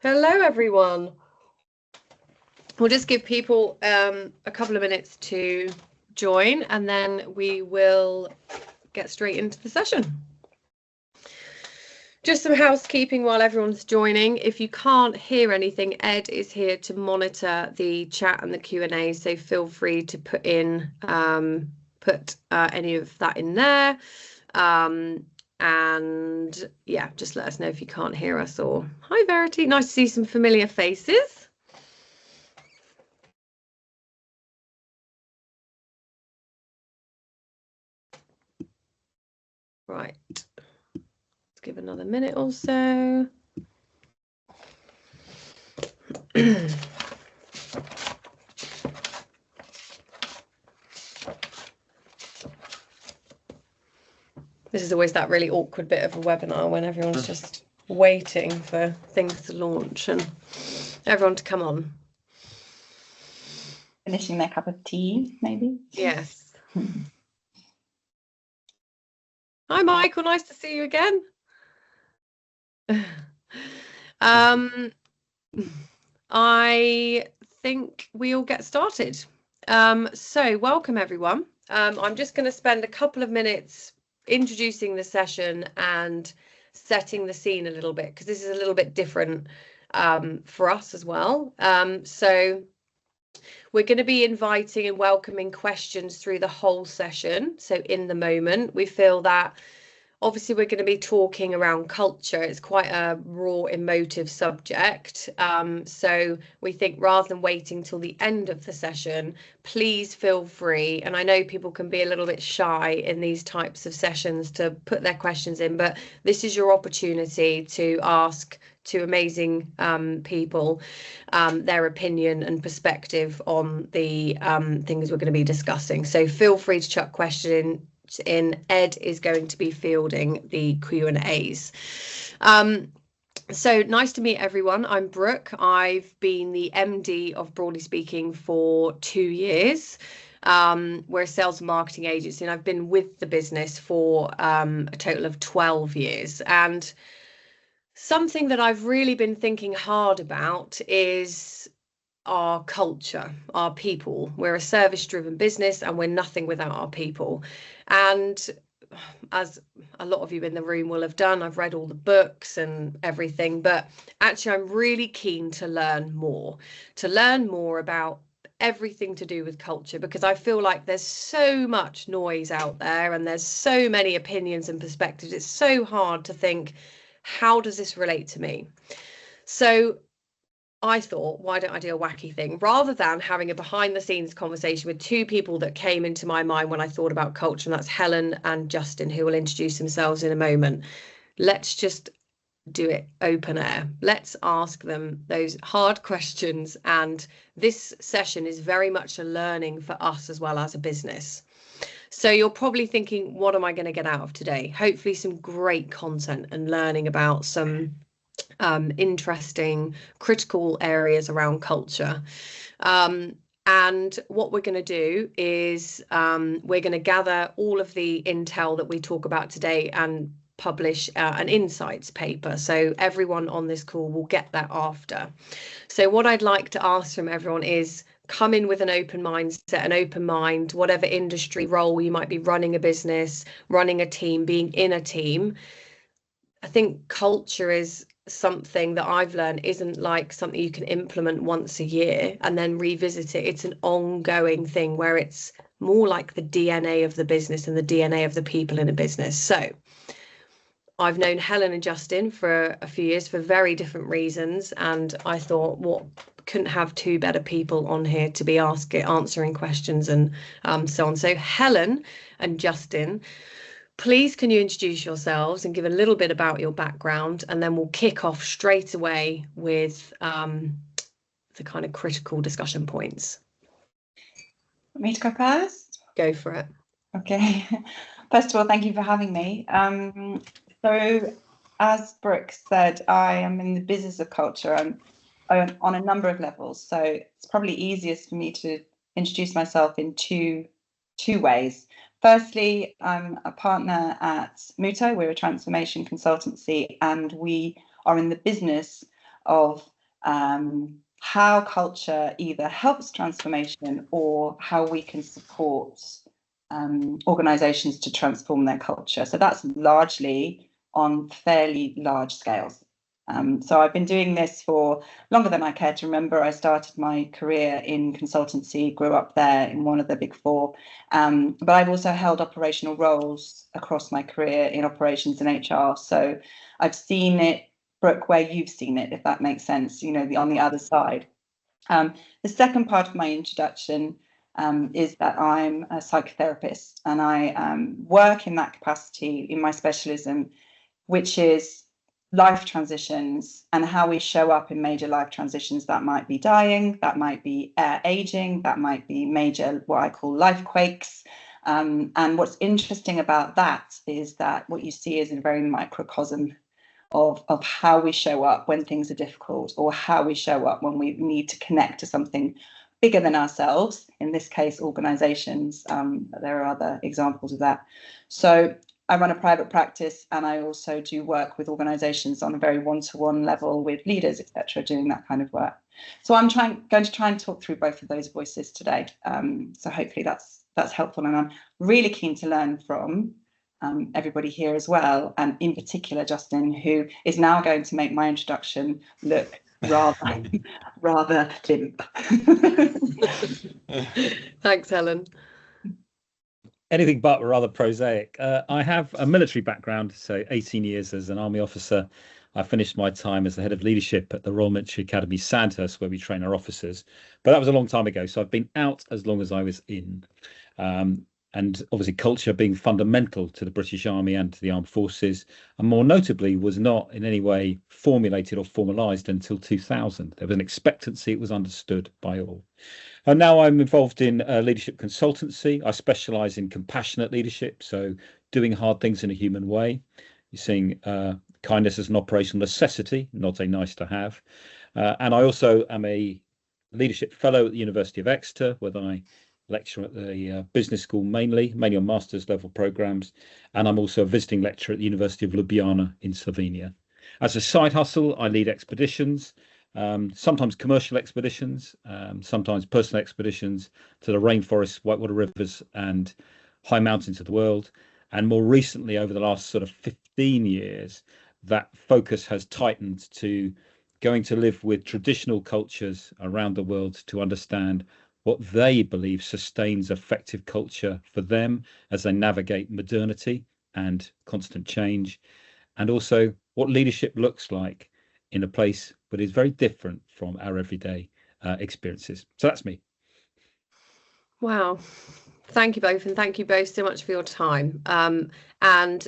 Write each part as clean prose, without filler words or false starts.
Hello, everyone. We'll just give people a couple of minutes to join, and then we will get straight into the session. Just some housekeeping while everyone's joining. If you can't hear anything, Ed is here to monitor the chat and the Q&A, so feel free to put any of that in there. And yeah, just let us know if you can't hear us. Or hi, Verity. Nice to see some familiar faces. Right. Let's give another minute or so. This is always that really awkward bit of a webinar when everyone's just waiting for things to launch and everyone to come on. Finishing their cup of tea, maybe? Yes. Hi, Michael. Nice to see you again. I think we'll get started. So welcome, everyone. I'm just going to spend a couple of minutes introducing the session and setting the scene a little bit, because this is a little bit different for us as well. So we're going to be inviting and welcoming questions through the whole session. So in the moment, we feel that obviously we're going to be talking around culture. It's quite a raw, emotive subject. So we think rather than waiting till the end of the session, please feel free. And I know people can be a little bit shy in these types of sessions to put their questions in, but this is your opportunity to ask two amazing people their opinion and perspective on the things we're going to be discussing. So feel free to chuck questions in. Ed is going to be fielding the Q&As. So nice to meet everyone. I'm Brooke. I've been the MD of Broadly Speaking for 2 years. We're a sales and marketing agency, and I've been with the business for a total of 12 years. And something that I've really been thinking hard about is our culture, our people. We're a service-driven business, and we're nothing without our people. And as a lot of you in the room will have done, I've read all the books and everything, but actually I'm really keen to learn more about everything to do with culture, because I feel like there's so much noise out there and there's so many opinions and perspectives. It's so hard to think, how does this relate to me? So I thought, why don't I do a wacky thing? Rather than having a behind the scenes conversation with two people that came into my mind when I thought about culture, and that's Helen and Justin, who will introduce themselves in a moment. Let's just do it open air. Let's ask them those hard questions. And this session is very much a learning for us as well as a business. So you're probably thinking, what am I going to get out of today? Hopefully some great content and learning about some interesting critical areas around culture. And what we're going to do is we're going to gather all of the intel that we talk about today and publish an insights paper. So everyone on this call will get that after. So what I'd like to ask from everyone is, come in with an open mindset, an open mind, whatever industry role you might be, running a business, running a team, being in a team. I think culture is something that I've learned isn't like something you can implement once a year and then revisit it. It's an ongoing thing where it's more like the DNA of the business and the DNA of the people in a business. So I've known Helen and Justin for a few years for very different reasons, and I thought, what couldn't have two better people on here to be answering questions and so on. So Helen and Justin, please can you introduce yourselves and give a little bit about your background, and then we'll kick off straight away with the kind of critical discussion points. Want me to go first? Go for it. Okay. First of all, thank you for having me. So as Brooke said, I am in the business of culture. I'm on a number of levels. So it's probably easiest for me to introduce myself in two ways. Firstly, I'm a partner at Muto. We're a transformation consultancy, and we are in the business of how culture either helps transformation or how we can support organizations to transform their culture. So that's largely on fairly large scales. So I've been doing this for longer than I care to remember. I started my career in consultancy, grew up there in one of the big four, but I've also held operational roles across my career in operations and HR. So I've seen it, Brooke, where you've seen it, if that makes sense, you know, on the other side. The second part of my introduction is that I'm a psychotherapist, and I work in that capacity in my specialism, which is life transitions and how we show up in major life transitions. That might be dying, that might be aging, that might be major, what I call life quakes. And what's interesting about that is that what you see is a very microcosm of how we show up when things are difficult, or how we show up when we need to connect to something bigger than ourselves, in this case, organizations. There are other examples of that. So I run a private practice, and I also do work with organizations on a very one-to-one level with leaders, etc., doing that kind of work. So I'm going to try and talk through both of those voices today. So hopefully that's helpful, and I'm really keen to learn from everybody here as well, and in particular Justin, who is now going to make my introduction look rather limp. Thanks, Helen. Anything but rather prosaic. I have a military background, so 18 years as an army officer. I finished my time as the head of leadership at the Royal Military Academy Sandhurst, where we train our officers. But that was a long time ago, so I've been out as long as I was in. And obviously culture being fundamental to the British Army and to the armed forces, and more notably was not in any way formulated or formalised until 2000. There was an expectancy, it was understood by all. And now I'm involved in leadership consultancy. I specialise in compassionate leadership, so doing hard things in a human way. You're seeing kindness as an operational necessity, not a nice to have. And I also am a leadership fellow at the University of Exeter, where I lecture at the business school mainly on master's level programs, and I'm also a visiting lecturer at the University of Ljubljana in Slovenia. As a side hustle, I lead expeditions, sometimes commercial expeditions, sometimes personal expeditions to the rainforests, whitewater rivers and high mountains of the world. And more recently, over the last sort of 15 years, that focus has tightened to going to live with traditional cultures around the world to understand what they believe sustains effective culture for them as they navigate modernity and constant change, and also what leadership looks like in a place that is very different from our everyday experiences. So that's me. Wow. Thank you both, and thank you both so much for your time. And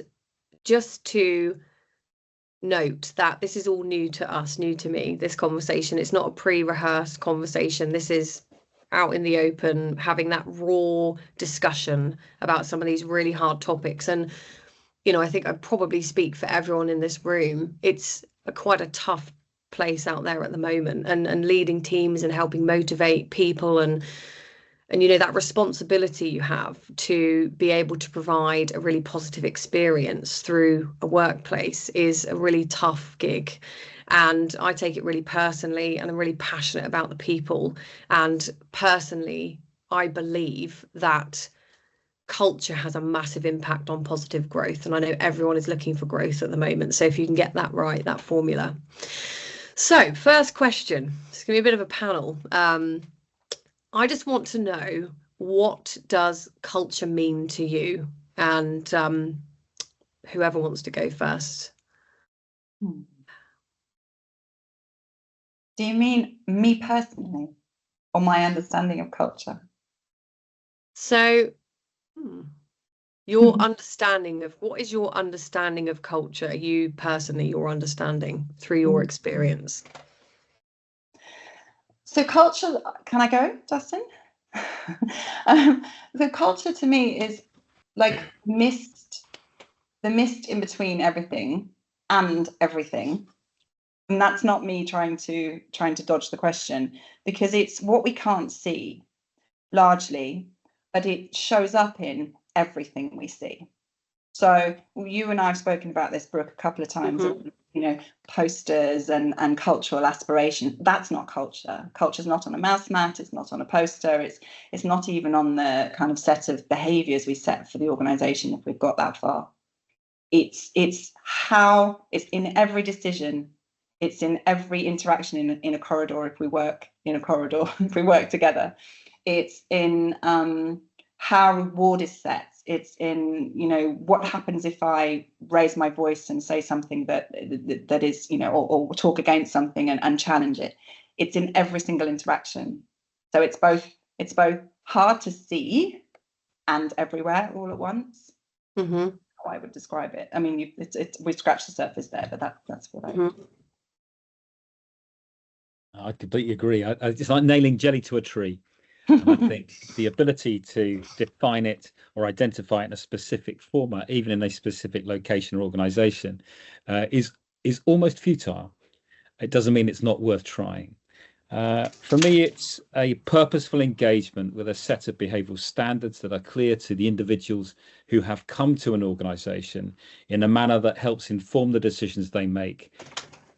just to note that this is all new to us, new to me, this conversation. It's not a pre-rehearsed conversation. This is out in the open, having that raw discussion about some of these really hard topics. And, you know, I think I probably speak for everyone in this room. It's quite a tough place out there at the moment, and leading teams and helping motivate people, and you know, that responsibility you have to be able to provide a really positive experience through a workplace is a really tough gig. And I take it really personally, and I'm really passionate about the people. And personally, I believe that culture has a massive impact on positive growth. And I know everyone is looking for growth at the moment. So if you can get that right, that formula. So first question, it's going to be a bit of a panel. I just want to know, what does culture mean to you? And whoever wants to go first. Do you mean me personally, or my understanding of culture? So your understanding of, what is your understanding of culture, you personally, your understanding through your experience? So culture, can I go, Justin? So culture to me is like the mist in between everything and everything. And that's not me trying to dodge the question, because it's what we can't see largely, but it shows up in everything we see. So you and I have spoken about this, Brooke, a couple of times. You know, posters and cultural aspiration. That's not culture. Culture's not on a mouse mat. It's not on a poster. It's not even on the kind of set of behaviours we set for the organisation if we've got that far. It's in every decision. It's in every interaction in a corridor if we work in a corridor, if we work together. It's in how reward is set. It's in, you know, what happens if I raise my voice and say something that is, you know, or talk against something and challenge it. It's in every single interaction. So it's both hard to see and everywhere all at once. Mm-hmm. How I would describe it. I mean, we've scratched the surface there, but that's what I completely agree. It's like nailing jelly to a tree. And I think the ability to define it or identify it in a specific format, even in a specific location or organization, is almost futile. It doesn't mean it's not worth trying. For me, it's a purposeful engagement with a set of behavioral standards that are clear to the individuals who have come to an organization in a manner that helps inform the decisions they make.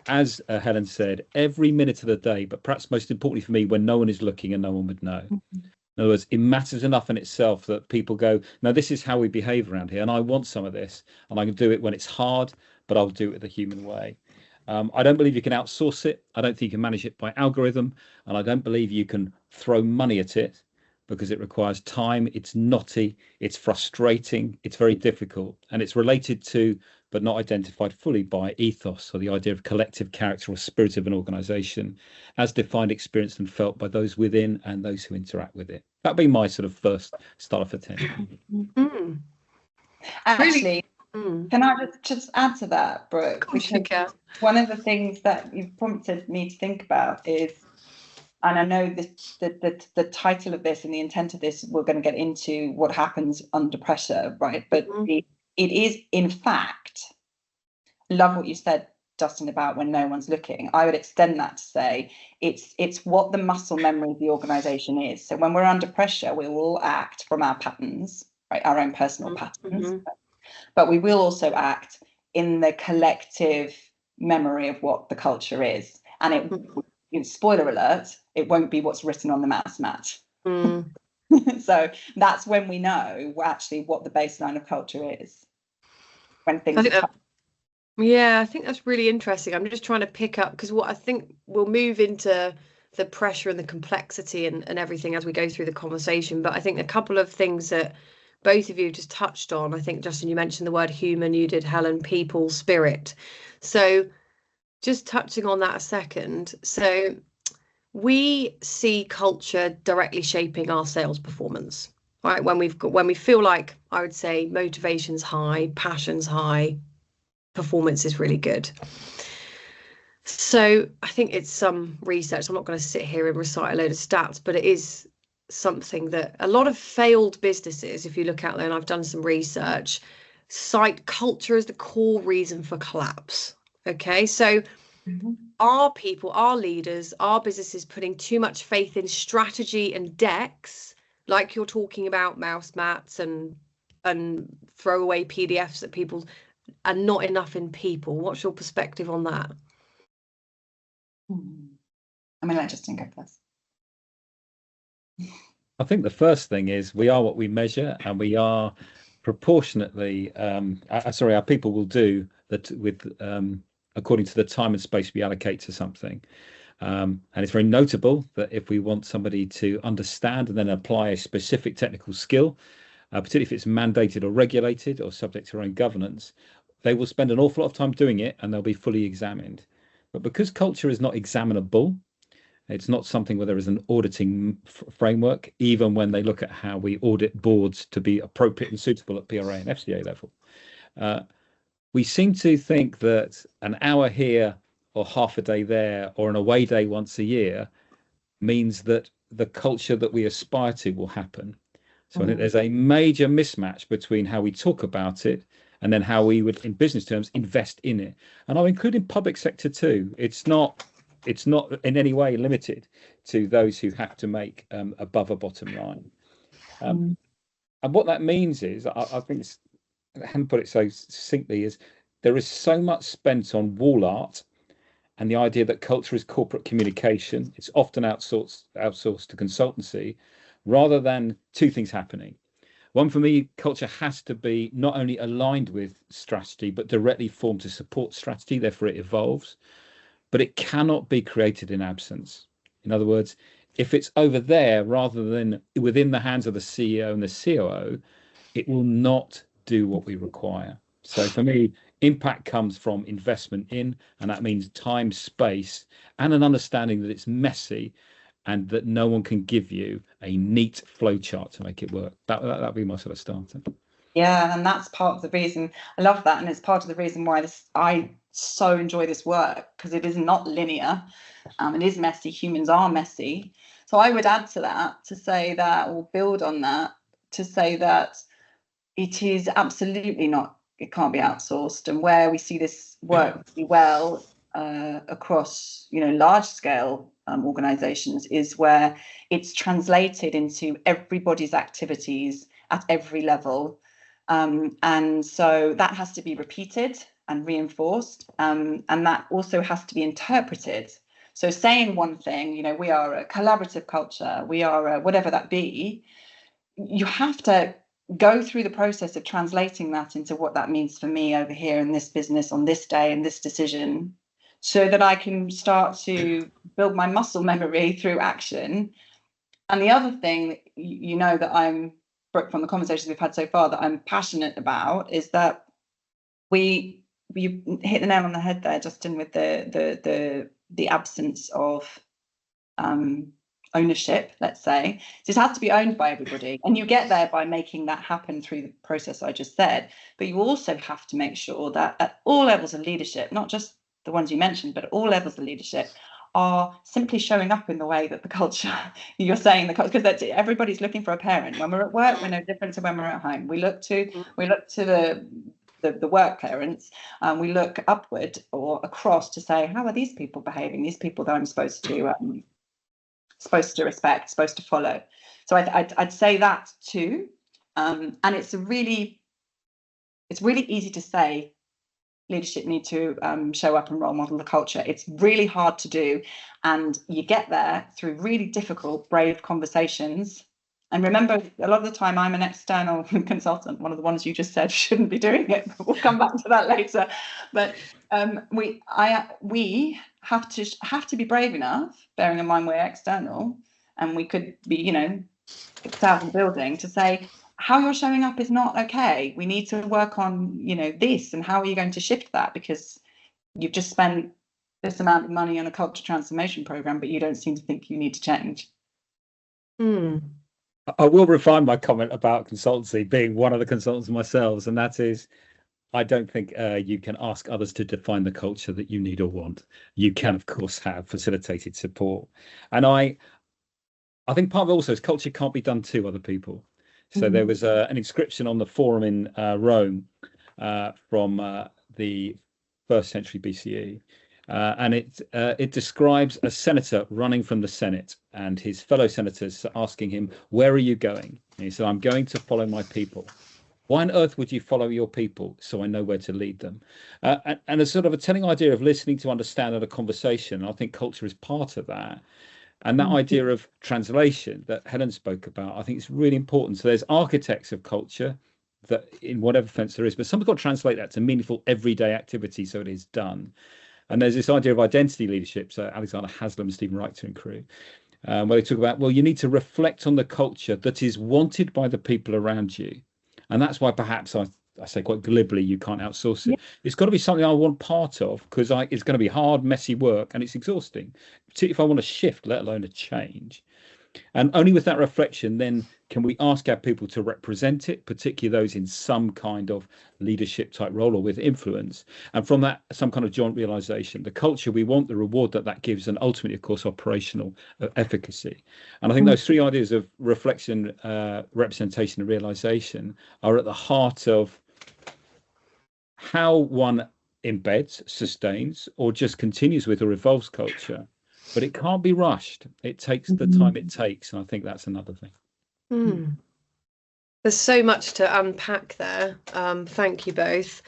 As Helen said, every minute of the day, but perhaps most importantly for me, when no one is looking and no one would know. In other words, it matters enough in itself that people go, no, this is how we behave around here, and I want some of this, and I can do it when it's hard, but I'll do it the human way. I don't believe you can outsource it. I don't think you can manage it by algorithm, and I don't believe you can throw money at it because it requires time. It's knotty, it's frustrating, it's very difficult, and it's related to but not identified fully by ethos, or the idea of collective character or spirit of an organization, as defined, experienced and felt by those within and those who interact with it. That'd be my sort of first starter for 10. Actually, can I just add to that, Brooke? Because one of the things that you've prompted me to think about is, and I know the title of this and the intent of this, we're going to get into what happens under pressure, right? But it is, in fact, love what you said, Dustin, about when no one's looking. I would extend that to say it's what the muscle memory of the organisation is. So when we're under pressure, we will all act from our patterns, right? Our own personal patterns. But we will also act in the collective memory of what the culture is. And spoiler alert, it won't be what's written on the mouse mat. So that's when we know actually what the baseline of culture is. When things I think that's really interesting. I'm just trying to pick up, because what I think we'll move into the pressure and the complexity and everything as we go through the conversation. But I think a couple of things that both of you just touched on. I think, Justin, you mentioned the word human, you did, Helen, people, spirit. So just touching on that a second. So we see culture directly shaping our sales performance, right? When we feel like, I would say, motivation's high, passion's high, performance is really good. So I think it's some research. I'm not going to sit here and recite a load of stats, but it is something that a lot of failed businesses, if you look out there, and I've done some research, cite culture as the core reason for collapse. Okay, so are people, our leaders, our businesses putting too much faith in strategy and decks, like you're talking about mouse mats and throwaway PDFs that people, and not enough in people? What's your perspective on that? I mean, let Justin go first. I think the first thing is we are what we measure, and we are proportionately, our people will do that with according to the time and space we allocate to something. And it's very notable that if we want somebody to understand and then apply a specific technical skill, particularly if it's mandated or regulated or subject to our own governance, they will spend an awful lot of time doing it and they'll be fully examined. But because culture is not examinable, it's not something where there is an auditing framework, even when they look at how we audit boards to be appropriate and suitable at PRA and FCA level. We seem to think that an hour here or half a day there or an away day once a year means that the culture that we aspire to will happen. So I think there's a major mismatch between how we talk about it and then how we would, in business terms, invest in it. And I'll include in public sector too. It's not in any way limited to those who have to make above a bottom line. And what that means is, I think hadn't put it so succinctly, is there is so much spent on wall art and the idea that culture is corporate communication. It's often outsourced to consultancy, rather than two things happening. One, for me, culture has to be not only aligned with strategy, but directly formed to support strategy, therefore it evolves, but it cannot be created in absence. In other words, if it's over there rather than within the hands of the CEO and the COO, it will not do what we require. So for me, impact comes from investment in, and that means time, space, and an understanding that it's messy and that no one can give you a neat flow chart to make it work. That'd be my sort of starter. Yeah, and that's part of the reason I love that, and it's part of the reason why I so enjoy this work, because it is not linear. It is messy. Humans are messy. So I would add to that to say that, or build on that to say that it is absolutely not. It can't be outsourced, and where we see this work really well across, large scale organizations is where it's translated into everybody's activities at every level. And so that has to be repeated and reinforced, and that also has to be interpreted. So saying one thing, we are a collaborative culture, we are whatever that be, you have to go through the process of translating that into what that means for me over here in this business on this day and this decision, so that I can start to build my muscle memory through action. And the other thing, that I'm, Brooke, from the conversations we've had so far, that I'm passionate about is that you hit the nail on the head there, Justin, with the absence of ownership, let's say. So it has to be owned by everybody, and you get there by making that happen through the process I just said. But you also have to make sure that at all levels of leadership, not just the ones you mentioned, but at all levels of leadership, are simply showing up in the way that the culture, you're saying, because everybody's looking for a parent. When we're at work, we're no different to when we're at home. We look to the work parents, we look upward or across to say, how are these people behaving? These people that I'm supposed to respect, supposed to follow. So I'd say that too. And it's really easy to say leadership need to show up and role model the culture. It's really hard to do, and you get there through really difficult, brave conversations. And remember, a lot of the time I'm an external consultant, one of the ones you just said shouldn't be doing it, but we'll come back to that later. But we have to be brave enough, bearing in mind we're external, and we could be, kicked out of the building, to say, how you're showing up is not okay. We need to work on, this, and how are you going to shift that? Because you've just spent this amount of money on a culture transformation program, but you don't seem to think you need to change. I will refine my comment about consultancy, being one of the consultants myself, and that is, I don't think you can ask others to define the culture that you need or want. You can, of course, have facilitated support. And I think part of it also is culture can't be done to other people. So there was an inscription on the forum in Rome from the 1st century BCE. And it describes a senator running from the Senate and his fellow senators asking him, where are you going? And he said, I'm going to follow my people. Why on earth would you follow your people? So I know where to lead them. And a sort of a telling idea of listening to understand at a conversation. I think culture is part of that. And that idea of translation that Helen spoke about, I think it's really important. So there's architects of culture, that in whatever sense there is, but someone's got to translate that to meaningful everyday activity so it is done. And there's this idea of identity leadership, so Alexander Haslam, Stephen Reichter and crew, where they talk about, well, you need to reflect on the culture that is wanted by the people around you. And that's why perhaps I say quite glibly, you can't outsource it. Yeah. It's got to be something I want part of, because it's going to be hard, messy work, and it's exhausting, particularly if I want to shift, let alone a change. And only with that reflection, then can we ask our people to represent it, particularly those in some kind of leadership type role or with influence. And from that, some kind of joint realization, the culture we want, the reward that gives, and ultimately, of course, operational efficacy. And I think those three ideas of reflection, representation, and realization are at the heart of how one embeds, sustains, or just continues with or evolves culture. But it can't be rushed. It takes the time it takes. And I think that's another thing. There's so much to unpack there. Thank you both.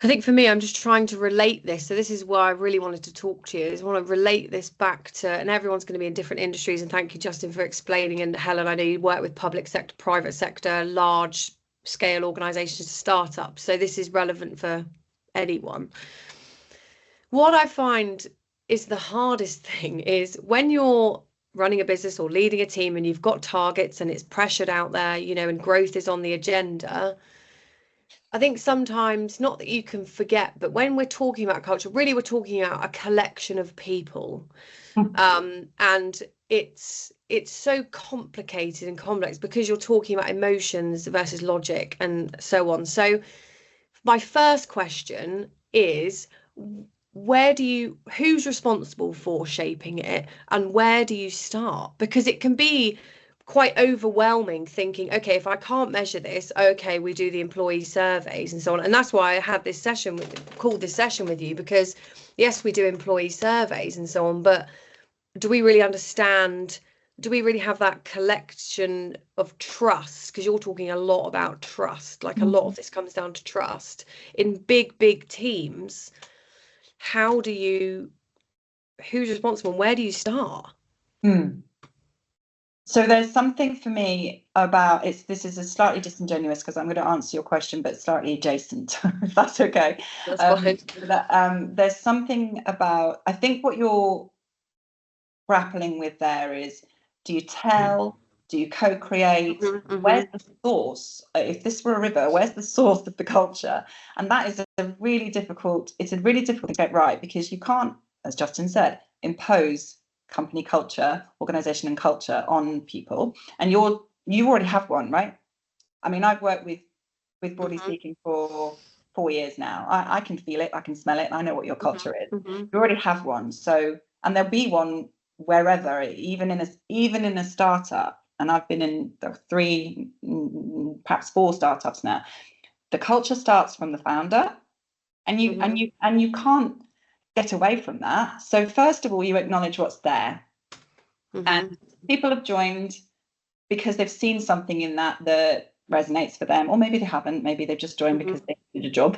I think for me, I'm just trying to relate this. So this is why I really wanted to talk to you. I want to relate this back to, and everyone's going to be in different industries. And thank you, Justin, for explaining. And Helen, I know you work with public sector, private sector, large scale organizations, startups. So this is relevant for anyone. What I find is the hardest thing is when you're running a business or leading a team and you've got targets and it's pressured out there, you know, and growth is on the agenda. I think sometimes, not that you can forget, but when we're talking about culture, really we're talking about a collection of people. And it's so complicated and complex because you're talking about emotions versus logic and so on. So my first question is, who's responsible for shaping it and where do you start? Because it can be quite overwhelming thinking, okay, if I can't measure this, okay, we do the employee surveys and so on. And that's why I had this session called this session with you, because yes, we do employee surveys and so on, but do we really understand, do we really have that collection of trust? Because you're talking a lot about trust, like a lot of this comes down to trust in big teams. Who's responsible and where do you start? So there's something for me about this is a slightly disingenuous, because I'm going to answer your question, but slightly adjacent, if that's okay. That's fine. There's something about, I think what you're grappling with there is, do you tell, do you co-create? Where's the source? If this were a river, where's the source of the culture? And that is a really difficult to get right, because you can't, as Justin said, impose company culture, organization and culture on people. And you already have one, right? I mean, I've worked with Broadly Speaking for 4 years now. I can feel it, I can smell it, and I know what your culture is. You already have one. So, and there'll be one wherever, even in a startup. And I've been in 3, perhaps 4 startups now. The culture starts from the founder, and you can't get away from that. So first of all, you acknowledge what's there. And people have joined because they've seen something in that resonates for them, or maybe they haven't, maybe they've just joined because they did a job.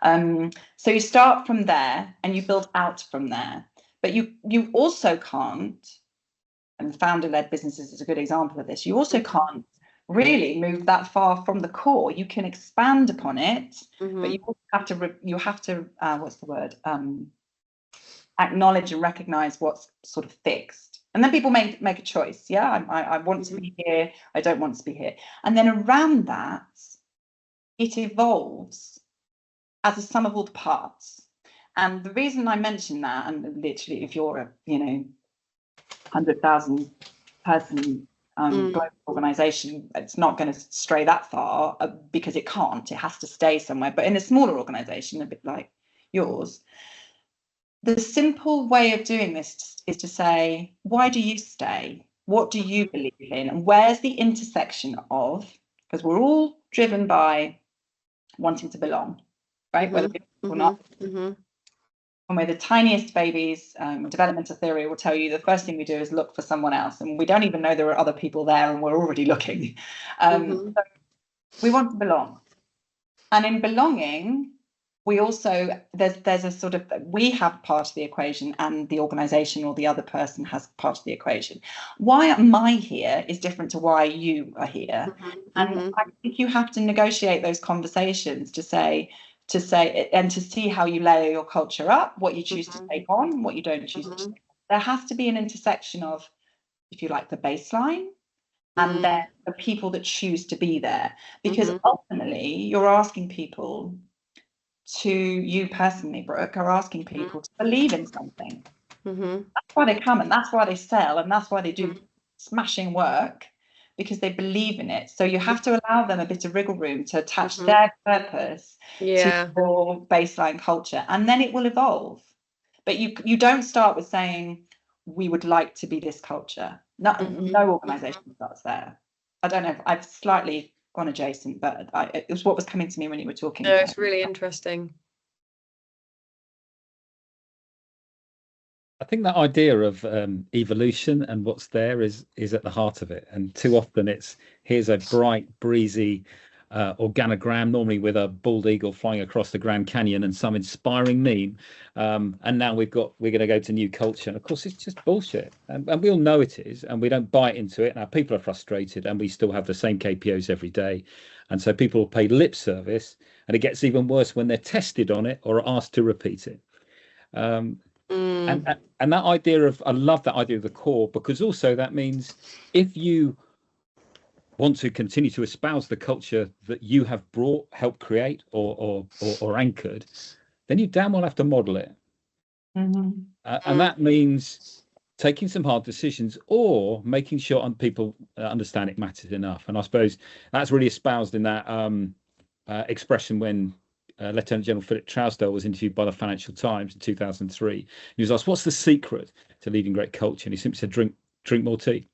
So you start from there and you build out from there. But you also can't, and founder-led businesses is a good example of this, you also can't really move that far from the core. You can expand upon it, but you have to what's the word, acknowledge and recognize what's sort of fixed, and then people make a choice. I want to be here, I don't want to be here, and then around that it evolves as a sum of all the parts. And the reason I mention that, and literally if you're a 100,000 person global organization, it's not going to stray that far, because it can't, it has to stay somewhere. But in a smaller organization, a bit like yours, the simple way of doing this is to say, why do you stay? What do you believe in? And where's the intersection of, because we're all driven by wanting to belong, right? Whether or not. When we're the tiniest babies, developmental theory will tell you the first thing we do is look for someone else, and we don't even know there are other people there, and we're already looking. So we want to belong, and in belonging, we also there's a sort of, we have part of the equation, and the organization or the other person has part of the equation. Why am I here is different to why you are here, and I think you have to negotiate those conversations to say and to see how you layer your culture up, what you choose to take on, what you don't choose to take on. There has to be an intersection of, if you like, the baseline and then the people that choose to be there, because ultimately you're asking people to, you personally, Brooke, are asking people to believe in something. That's why they come, and that's why they sell, and that's why they do smashing work, because they believe in it. So you have to allow them a bit of wriggle room to attach their purpose to your baseline culture, and then it will evolve. But you don't start with saying, we would like to be this culture. No organization starts there. I don't know if I've slightly gone adjacent, but it was what was coming to me when you were talking. No, it's really interesting. I think that idea of evolution and what's there is at the heart of it. And too often it's here's a bright, breezy organogram, normally with a bald eagle flying across the Grand Canyon and some inspiring meme. And now we're going to go to new culture. And of course, it's just bullshit. And we all know it is. And we don't buy into it. Now people are frustrated and we still have the same KPOs every day. And so people pay lip service. And it gets even worse when they're tested on it or are asked to repeat it. And that idea of, I love that idea of the core, because also that means if you want to continue to espouse the culture that you have helped create or anchored, then you damn well have to model it. And that means taking some hard decisions or making sure people understand it matters enough. And I suppose that's really espoused in that expression when Lieutenant General Philip Trousdale was interviewed by the Financial Times in 2003. He was asked, what's the secret to leading great culture? And he simply said, drink more tea.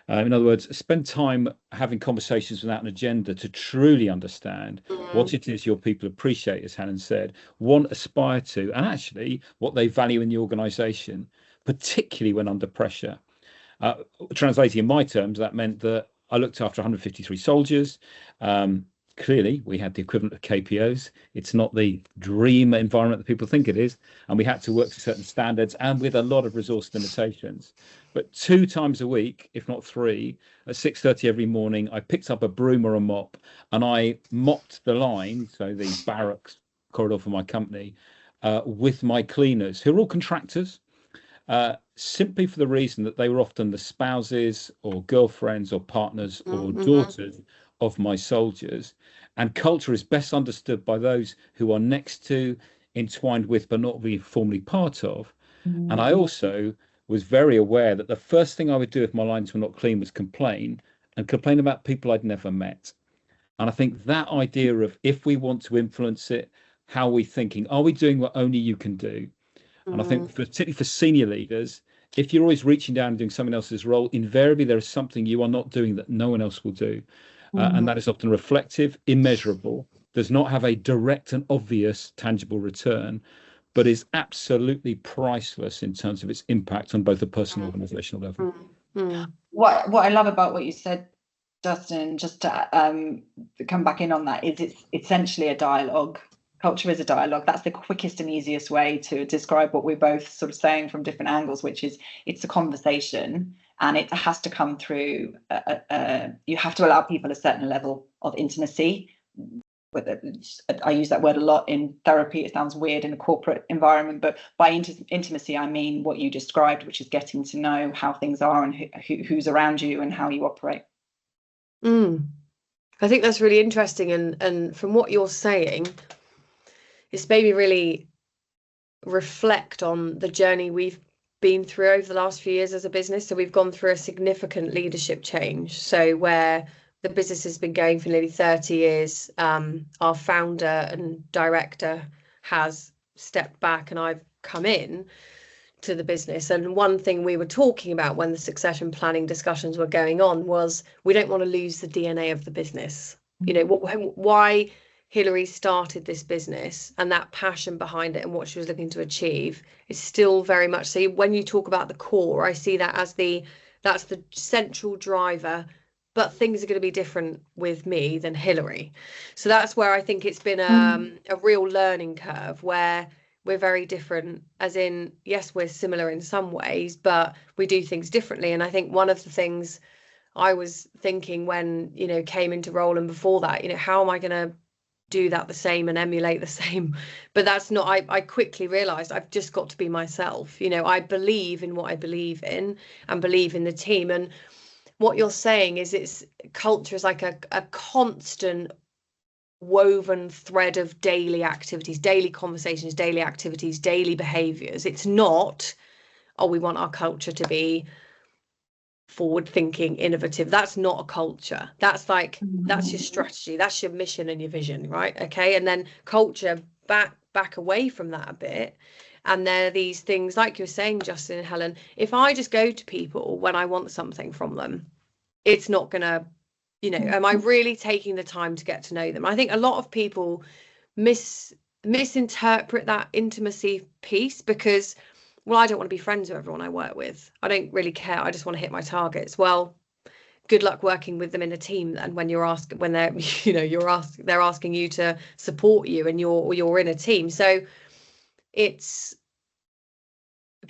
In other words, spend time having conversations without an agenda to truly understand what it is your people appreciate, as Helen said, want, aspire to, and actually what they value in the organisation, particularly when under pressure. Translating in my terms, that meant that I looked after 153 soldiers. Clearly, we had the equivalent of KPOs. It's not the dream environment that people think it is. And we had to work to certain standards and with a lot of resource limitations. But 2 times a week, if not 3, at 6:30 every morning, I picked up a broom or a mop and I mopped the line, so the barracks corridor for my company, with my cleaners, who are all contractors, simply for the reason that they were often the spouses or girlfriends or partners or daughters of my soldiers. And culture is best understood by those who are next to, entwined with, but not really formally part of. And I also was very aware that the first thing I would do if my lines were not clean was complain about people I'd never met. And I think that idea of, if we want to influence it, how are we thinking? Are we doing what only you can do? And I think particularly for senior leaders, if you're always reaching down and doing someone else's role, invariably there is something you are not doing that no one else will do. And that is often reflective, immeasurable, does not have a direct and obvious tangible return, but is absolutely priceless in terms of its impact on both the personal and organizational level. What I love about what you said, Justin, just to come back in on that, is it's essentially a dialogue. Culture is a dialogue. That's the quickest and easiest way to describe what we're both sort of saying from different angles, which is it's a conversation. And it has to come through, you have to allow people a certain level of intimacy. I use that word a lot in therapy. It sounds weird in a corporate environment, but by intimacy, I mean what you described, which is getting to know how things are and who's around you and how you operate. I think that's really interesting. And from what you're saying, it's made me really reflect on the journey we've been through over the last few years as a business. So we've gone through a significant leadership change. So where the business has been going for nearly 30 years, our founder and director has stepped back and I've come in to the business. And one thing we were talking about when the succession planning discussions were going on was we don't want to lose the DNA of the business. You know, why Hilary started this business and that passion behind it and what she was looking to achieve is still very much. So when you talk about the core, I see that as that's the central driver, but things are going to be different with me than Hilary. So that's where I think it's been a real learning curve where we're very different, as in, yes, we're similar in some ways, but we do things differently. And I think one of the things I was thinking when, you know, came into role and before that, you know, how am I going to do that the same and emulate the same? But that's not, I quickly realized I've just got to be myself. You know, I believe in what I believe in and believe in the team. And what you're saying is culture is like a constant woven thread of daily activities, daily conversations, daily activities, daily behaviors. It's not, oh, we want our culture to be forward thinking, innovative. That's not a culture. That's like, that's your strategy, that's your mission and your vision, right? Okay. And then culture back away from that a bit. And there are these things, like you were saying, Justin and Helen, if I just go to people when I want something from them, it's not gonna, you know, am I really taking the time to get to know them? I think a lot of people misinterpret that intimacy piece, because well, I don't want to be friends with everyone I work with. I don't really care. I just want to hit my targets. Well, good luck working with them in a team then when they're they're asking you to support you and you're in a team. So it's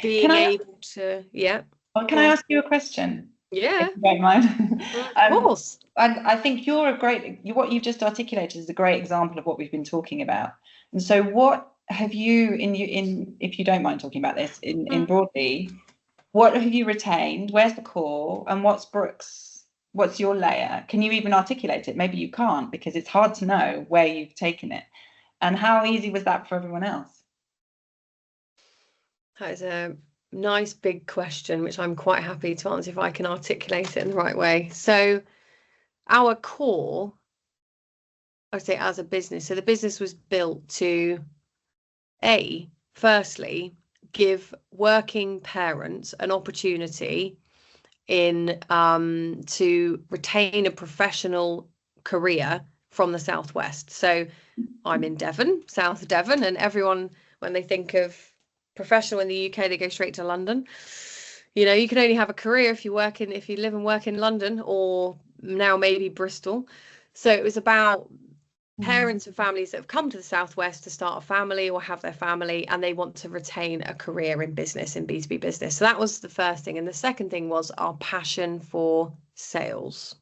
being able to, yeah. Well, can I ask you a question? Yeah. If you don't mind. Of course. I think what you've just articulated is a great example of what we've been talking about. And so what have you, if you don't mind talking about this, in broadly, what have you retained? Where's the core? And what's Brooke's? What's your layer? Can you even articulate it? Maybe you can't, because it's hard to know where you've taken it. And how easy was that for everyone else? That is a nice big question, which I'm quite happy to answer if I can articulate it in the right way. So our core, I'd say, as a business, so the business was built to, firstly, give working parents an opportunity to retain a professional career from the Southwest. So I'm in Devon, South Devon, and everyone, when they think of professional in the UK, they go straight to London. You can only have a career if you live and work in London, or now maybe Bristol. So it was about parents and families that have come to the Southwest to start a family or have their family, and they want to retain a career in business, in B2B business. So that was the first thing. And the second thing was our passion for sales.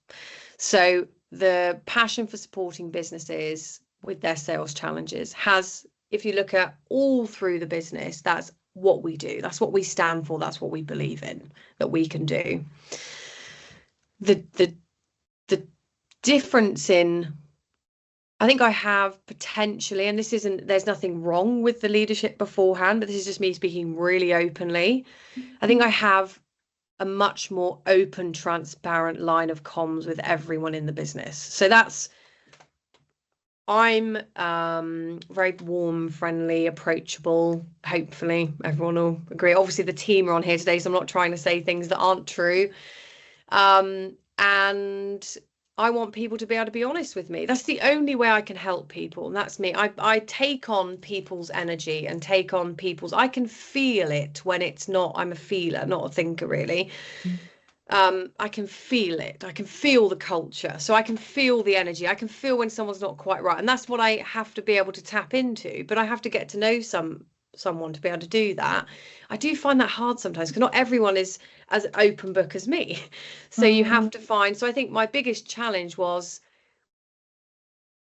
So the passion for supporting businesses with their sales challenges has, if you look at all through the business, that's what we do. That's what we stand for. That's what we believe in, that we can do. The difference in, I think I have potentially, and there's nothing wrong with the leadership beforehand, but this is just me speaking really openly. I think I have a much more open, transparent line of comms with everyone in the business. So I'm very warm, friendly, approachable. Hopefully everyone will agree. Obviously the team are on here today, so I'm not trying to say things that aren't true. And I want people to be able to be honest with me. That's the only way I can help people. And that's me. I take on people's energy and I can feel it when it's not, I'm a feeler, not a thinker really. I can feel it. I can feel the culture. So I can feel the energy. I can feel when someone's not quite right. And that's what I have to be able to tap into. But I have to get to know someone to be able to do that. I do find that hard sometimes because not everyone is as open book as me. So you have to find, so I think my biggest challenge was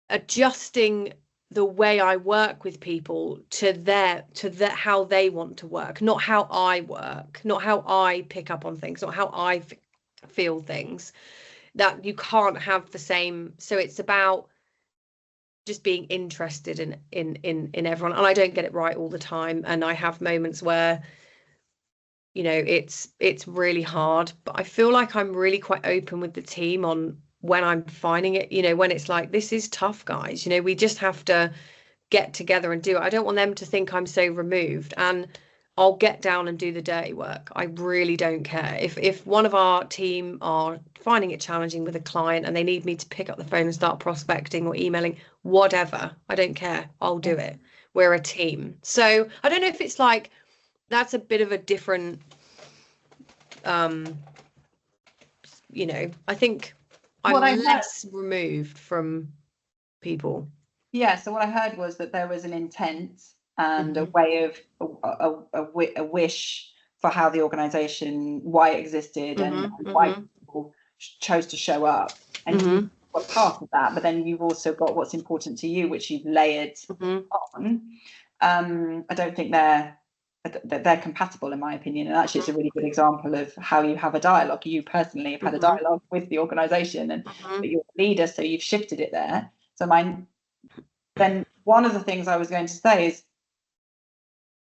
adjusting the way I work with people to how they want to work, not how I work, not how I pick up on things, not how I feel things. That you can't have the same. So it's about just being interested in everyone. And I don't get it right all the time. And I have moments where, it's really hard, but I feel like I'm really quite open with the team on when I'm finding it, when it's like, this is tough, guys, we just have to get together and do it. I don't want them to think I'm so removed, and I'll get down and do the dirty work. I really don't care. If one of our team are finding it challenging with a client and they need me to pick up the phone and start prospecting or emailing, whatever, I don't care. I'll do it. We're a team. So I don't know if it's like, that's a bit of a different, I think I'm less removed from people. Yeah, so what I heard was that there was an intent and a way of a wish for how the organisation, why it existed, and why people chose to show up. And you've got part of that, but then you've also got what's important to you, which you've layered on. I don't think they're compatible, in my opinion, and actually it's a really good example of how you have a dialogue. You personally have had a dialogue with the organisation, and but you're a leader, so you've shifted it there. So then one of the things I was going to say is,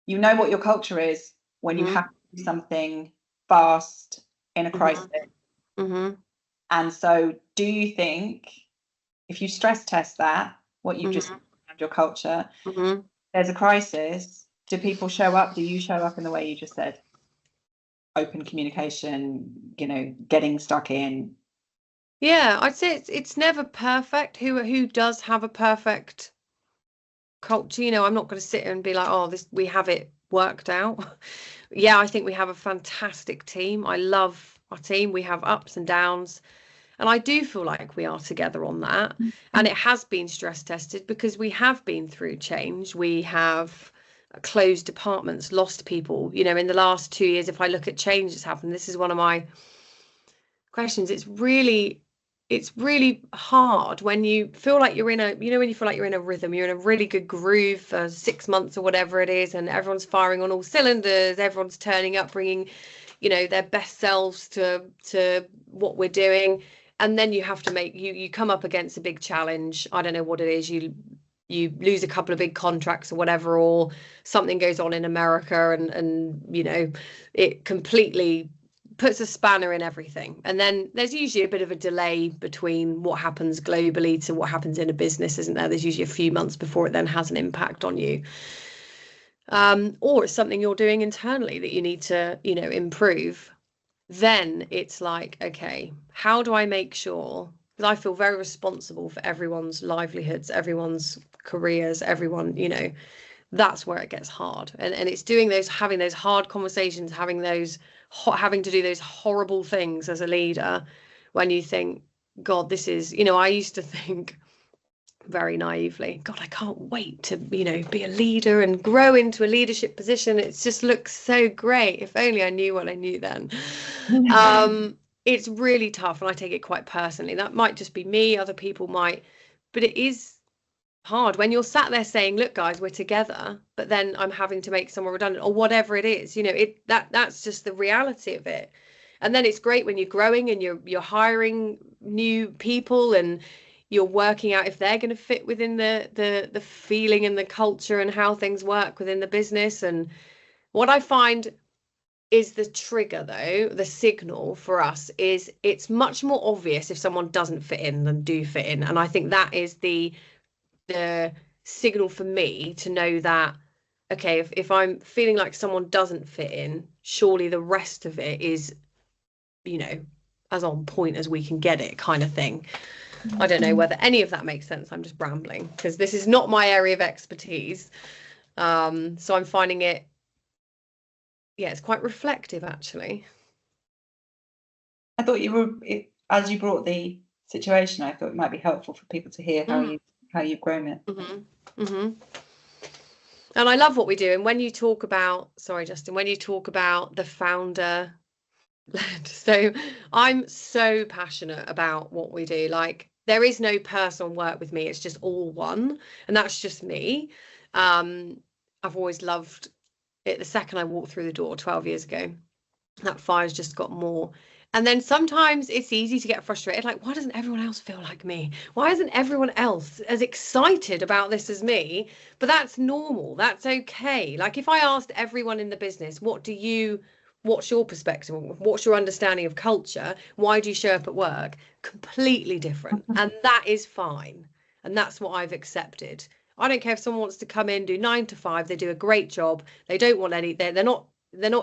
what your culture is when you have to do something fast in a crisis. And so do you think, if you stress test that, what you've just said, your culture, there's a crisis, do people show up? Do you show up in the way you just said? Open communication, getting stuck in. Yeah, I'd say it's never perfect. Who does have a perfect culture? I'm not going to sit and be like, we have it worked out. Yeah, I think we have a fantastic team. I love our team. We have ups and downs. And I do feel like we are together on that. And it has been stress tested because we have been through change. We have closed departments, lost people. You know, in the last 2 years, if I look at change that's happened, this is one of my questions. It's really hard when you feel like you're in a, you know, when you feel like you're in a rhythm, you're in a really good groove for 6 months or whatever it is, and everyone's firing on all cylinders, everyone's turning up, bringing, you know, their best selves to what we're doing. And then you have to make, you come up against a big challenge. I don't know what it is. You lose a couple of big contracts or whatever, or something goes on in America, and you know, it completely puts a spanner in everything. And then there's usually a bit of a delay between what happens globally to what happens in a business, isn't there? There's usually a few months before it then has an impact on you. Or it's something you're doing internally that you need to, you know, improve. Then it's like, okay, how do I make sure, because I feel very responsible for everyone's livelihoods, everyone's careers, everyone, you know, that's where it gets hard. And it's doing those, having those hard conversations, having to do those horrible things as a leader, when you think, God, this is, you know, I used to think very naively, God, I can't wait to, you know, be a leader and grow into a leadership position. It just looks so great. If only I knew what I knew then. It's really tough, and I take it quite personally. That might just be me, other people might, but it is hard when you're sat there saying, look guys, we're together, but then I'm having to make someone redundant or whatever it is, you know, that's just the reality of it. And then it's great when you're growing and you're hiring new people and you're working out if they're going to fit within the feeling and the culture and how things work within the business. And what I find is the trigger, though, the signal for us is it's much more obvious if someone doesn't fit in than do fit in. And I think that is the signal for me to know that, okay, if I'm feeling like someone doesn't fit in, surely the rest of it is, you know, as on point as we can get it, kind of thing. I don't know whether any of that makes sense. I'm just rambling because this is not my area of expertise. So I'm finding it, yeah, it's quite reflective, actually. I thought you were, as you brought the situation, I thought it might be helpful for people to hear how you've grown it. And I love what we do. And when you talk about, sorry, Justin, when you talk about the founder led, so I'm so passionate about what we do. Like, there is no personal work with me. It's just all one. And that's just me. I've always loved it. The second I walked through the door 12 years ago, that fire's just got more. And then sometimes it's easy to get frustrated. Like, why doesn't everyone else feel like me? Why isn't everyone else as excited about this as me? But that's normal. That's okay. Like, if I asked everyone in the business, what's your perspective? What's your understanding of culture? Why do you show up at work? Completely different. And that is fine. And that's what I've accepted. I don't care if someone wants to come in, do 9 to 5. They do a great job. They don't want any, they're not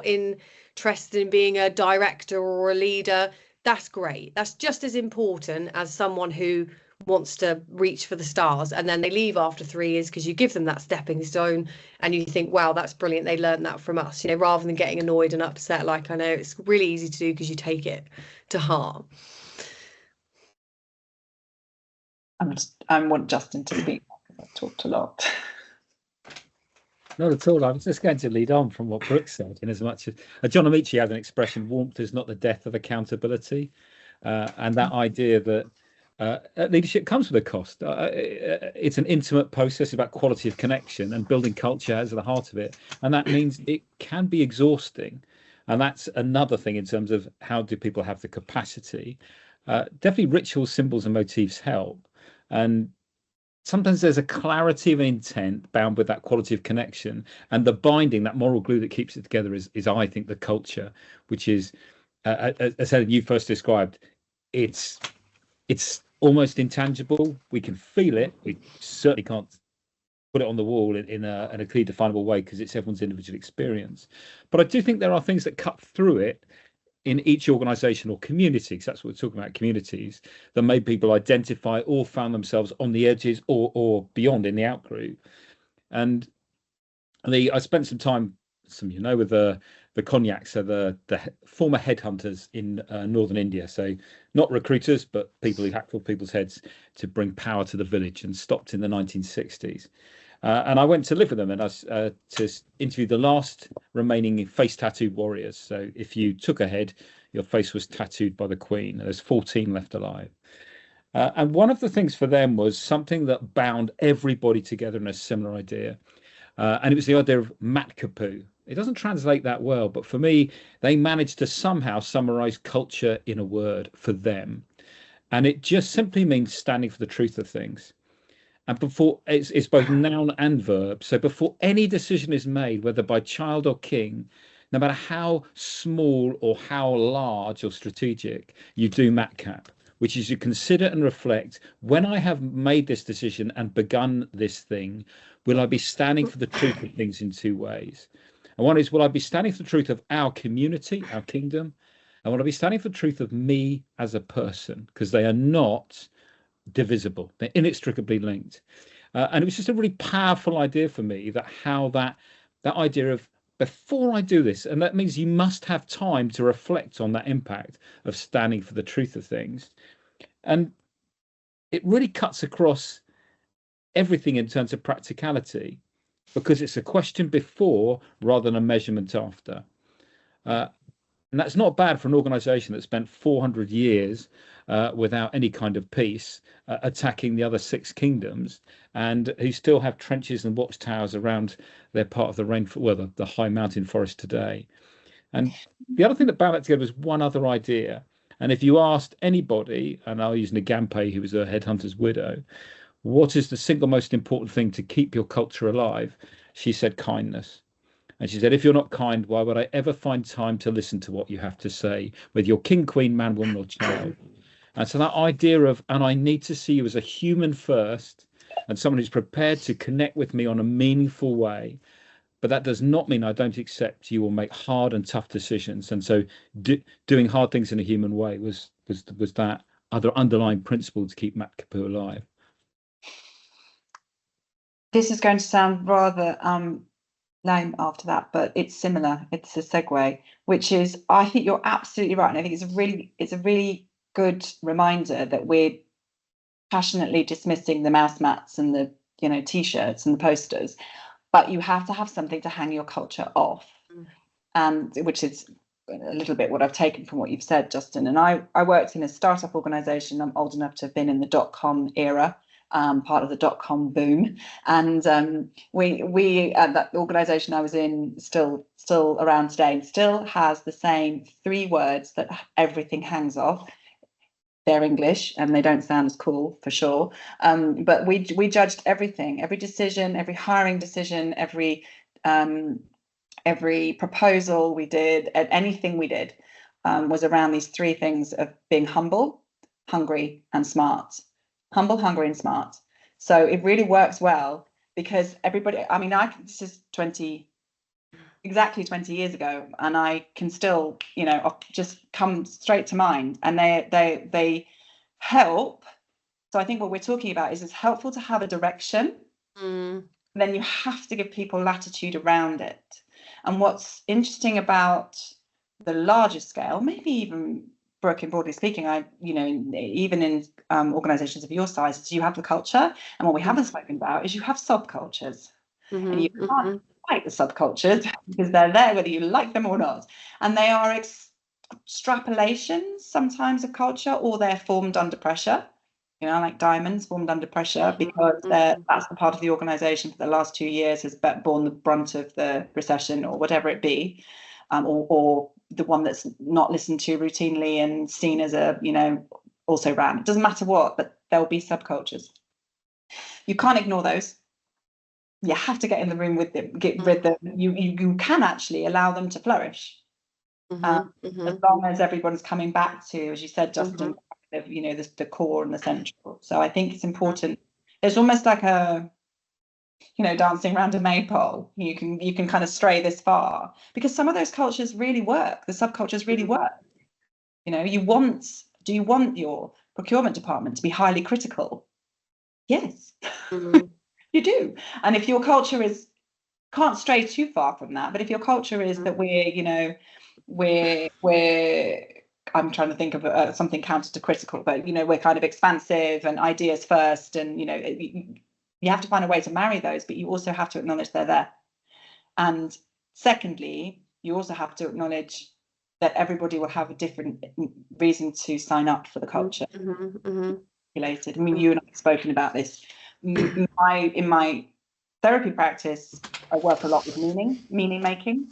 interested in being a director or a leader. That's great. That's just as important as someone who wants to reach for the stars and then they leave after 3 years because you give them that stepping stone and you think, wow, that's brilliant, they learned that from us, you know, rather than getting annoyed and upset. Like, I know it's really easy to do because you take it to heart. I want Justin to speak because I've talked a lot. Not at all. I was just going to lead on from what Brooke said, in as much as John Amici had an expression, warmth is not the death of accountability. And that idea that leadership comes with a cost. It's an intimate process about quality of connection, and building culture is at the heart of it. And that means it can be exhausting. And that's another thing in terms of how do people have the capacity. Definitely rituals, symbols and motifs help. And sometimes there's a clarity of intent bound with that quality of connection, and the binding, that moral glue that keeps it together is I think the culture, which is, as Helen, you first described, it's almost intangible. We can feel it. We certainly can't put it on the wall in a clear, definable way because it's everyone's individual experience. But I do think there are things that cut through it in each organisation or community, because that's what we're talking about, communities, that made people identify or found themselves on the edges or beyond in the outgroup. And I spent some time some with the Cognacs are the former headhunters in northern India. So not recruiters, but people who hacked people's heads to bring power to the village, and stopped in the 1960s. And I went to live with them, and I was to interview the last remaining face tattooed warriors. So if you took a head, your face was tattooed by the Queen. There's 14 left alive. And one of the things for them was something that bound everybody together in a similar idea. And it was the idea of Mat Kappu. It doesn't translate that well, but for me, they managed to somehow summarize culture in a word for them. And it just simply means standing for the truth of things. And before it's both noun and verb. So before any decision is made, whether by child or king, no matter how small or how large or strategic, you do matcap, which is you consider and reflect, when I have made this decision and begun this thing, will I be standing for the truth of things in two ways? And one is, will I be standing for the truth of our community, our kingdom? And will I be standing for the truth of me as a person? Because they are not divisible. They're inextricably linked. And it was just a really powerful idea for me, that how that idea of, before I do this, and that means you must have time to reflect on that impact of standing for the truth of things. And it really cuts across everything in terms of practicality, because it's a question before rather than a measurement after. And that's not bad for an organization that spent 400 years without any kind of peace, attacking the other 6 kingdoms, and who still have trenches and watchtowers around their part of the high mountain forest today. And the other thing that bound that together was one other idea. And if you asked anybody, and I'll use Nagampe, who was a headhunter's widow, what is the single most important thing to keep your culture alive? She said kindness. And she said, if you're not kind, why would I ever find time to listen to what you have to say with your king, queen, man, woman, or child? And so that idea of, and I need to see you as a human first, and someone who's prepared to connect with me on a meaningful way. But that does not mean I don't accept you will make hard and tough decisions. And so doing hard things in a human way was that other underlying principle to keep Mat Kappu alive. This is going to sound rather lame after that, but it's similar. It's a segue, which is, I think you're absolutely right. And I think it's a really good reminder that we're passionately dismissing the mouse mats and the t-shirts and the posters, but you have to have something to hang your culture off, and which is a little bit what I've taken from what you've said, Justin. And I worked in a startup organization. I'm old enough to have been in the dot-com era, part of the dot-com boom, and we at that organization I was in, still around today, still has the same 3 words that everything hangs off. They're English and they don't sound as cool, for sure, but we judged everything, every decision, every hiring decision, every proposal we did, anything we did, was around these 3 things of being humble, hungry, and smart. Humble, hungry, and smart. So it really works well, because everybody, I mean, this is exactly 20 years ago, and I can still, just come straight to mind, and they help. So I think what we're talking about is it's helpful to have a direction. Then you have to give people latitude around it. And what's interesting about the larger scale, maybe even Brooke, and broadly speaking, even in organizations of your size, is you have the culture, and what we haven't spoken about is you have subcultures, and you can't fight the subcultures because they're there whether you like them or not, and they are extrapolations sometimes of culture, or they're formed under pressure, like diamonds formed under pressure, because that's the part of the organization for the last 2 years has borne the brunt of the recession, or whatever it be, or the one that's not listened to routinely and seen as also ran. It doesn't matter what, but there'll be subcultures. You can't ignore those. You have to get in the room with them, get rid of them. You can actually allow them to flourish, as long as everyone's coming back to, as you said, Justin, the core and the central. So I think it's important. It's almost like a dancing around a maypole. You can kind of stray this far, because some of those cultures really work. The subcultures really work. Do you want your procurement department to be highly critical? Yes, you do. And if your culture is can't stray too far from that. But if your culture is that we're I'm trying to think of something counter to critical, but we're kind of expansive and ideas first, and you have to find a way to marry those, but you also have to acknowledge they're there. And secondly, you also have to acknowledge that everybody will have a different reason to sign up for the culture. Related. I mean, you and I have spoken about this. In my therapy practice, I work a lot with meaning making.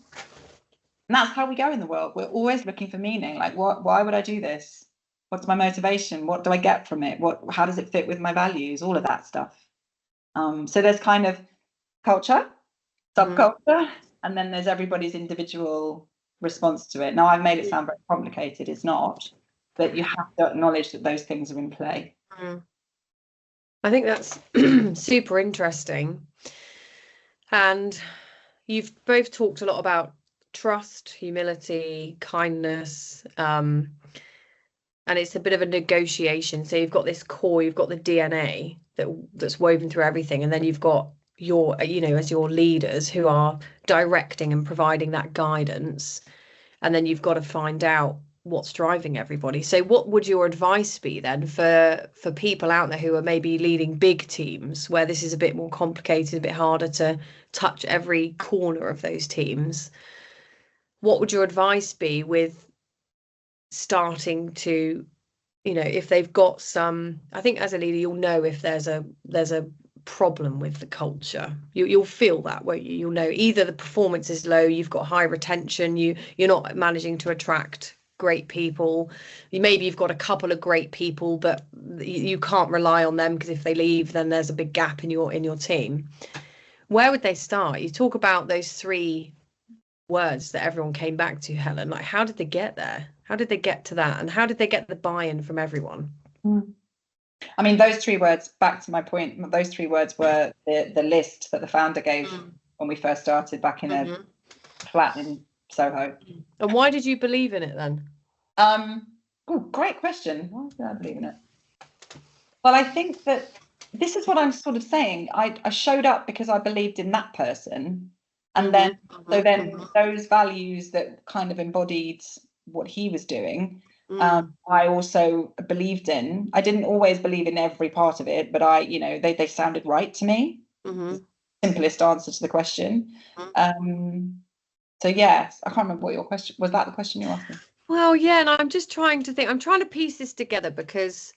And that's how we go in the world. We're always looking for meaning. Like, why would I do this? What's my motivation? What do I get from it? How does it fit with my values? All of that stuff. So there's kind of culture, subculture, and then there's everybody's individual response to it. Now, I've made it sound very complicated. It's not, but you have to acknowledge that those things are in play. I think that's super interesting. And you've both talked a lot about trust, humility, kindness, and it's a bit of a negotiation. So you've got this core, you've got the DNA that's woven through everything, and then you've got your, as your leaders who are directing and providing that guidance, and then you've got to find out what's driving everybody. So what would your advice be then for people out there who are maybe leading big teams where this is a bit more complicated, a bit harder to touch every corner of those teams? What would your advice be with starting to, if they've got some, I think as a leader, you'll know if there's a problem with the culture. You'll feel that, won't you? You'll know either the performance is low, you've got high retention, you're not managing to attract great people. Maybe you've got a couple of great people, but you can't rely on them because if they leave, then there's a big gap in your team. Where would they start? You talk about those 3 words that everyone came back to, Helen. Like, how did they get there? How did they get to that? And how did they get the buy-in from everyone? I mean, those 3 words, back to my point, those 3 words were the list that the founder gave when we first started back in a flat in Soho. And why did you believe in it then? Great question. Why did I believe in it? Well, I think that this is what I'm sort of saying. I showed up because I believed in that person. And then those values that kind of embodied what he was doing, I also believed in. I didn't always believe in every part of it, but they sounded right to me. Simplest answer to the question. So yes, I can't remember what your question was. That the question you asked me? Well, yeah, and I'm just trying to think. I'm trying to piece this together because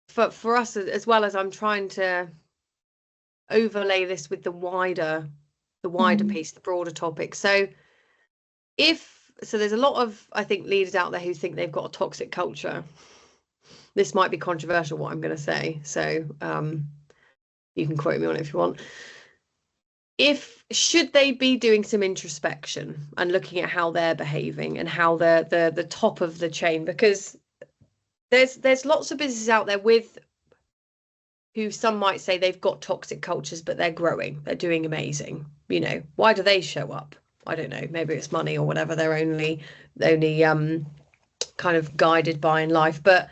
for us, as well as I'm trying to overlay this with the wider piece, the broader topic. So there's a lot of, I think, leaders out there who think they've got a toxic culture. This might be controversial, what I'm going to say. So you can quote me on it if you want. Should they be doing some introspection and looking at how they're behaving and how they're the top of the chain? Because there's lots of businesses out there who some might say they've got toxic cultures, but they're growing, they're doing amazing. Why do they show up? I don't know, maybe it's money or whatever they're only kind of guided by in life. But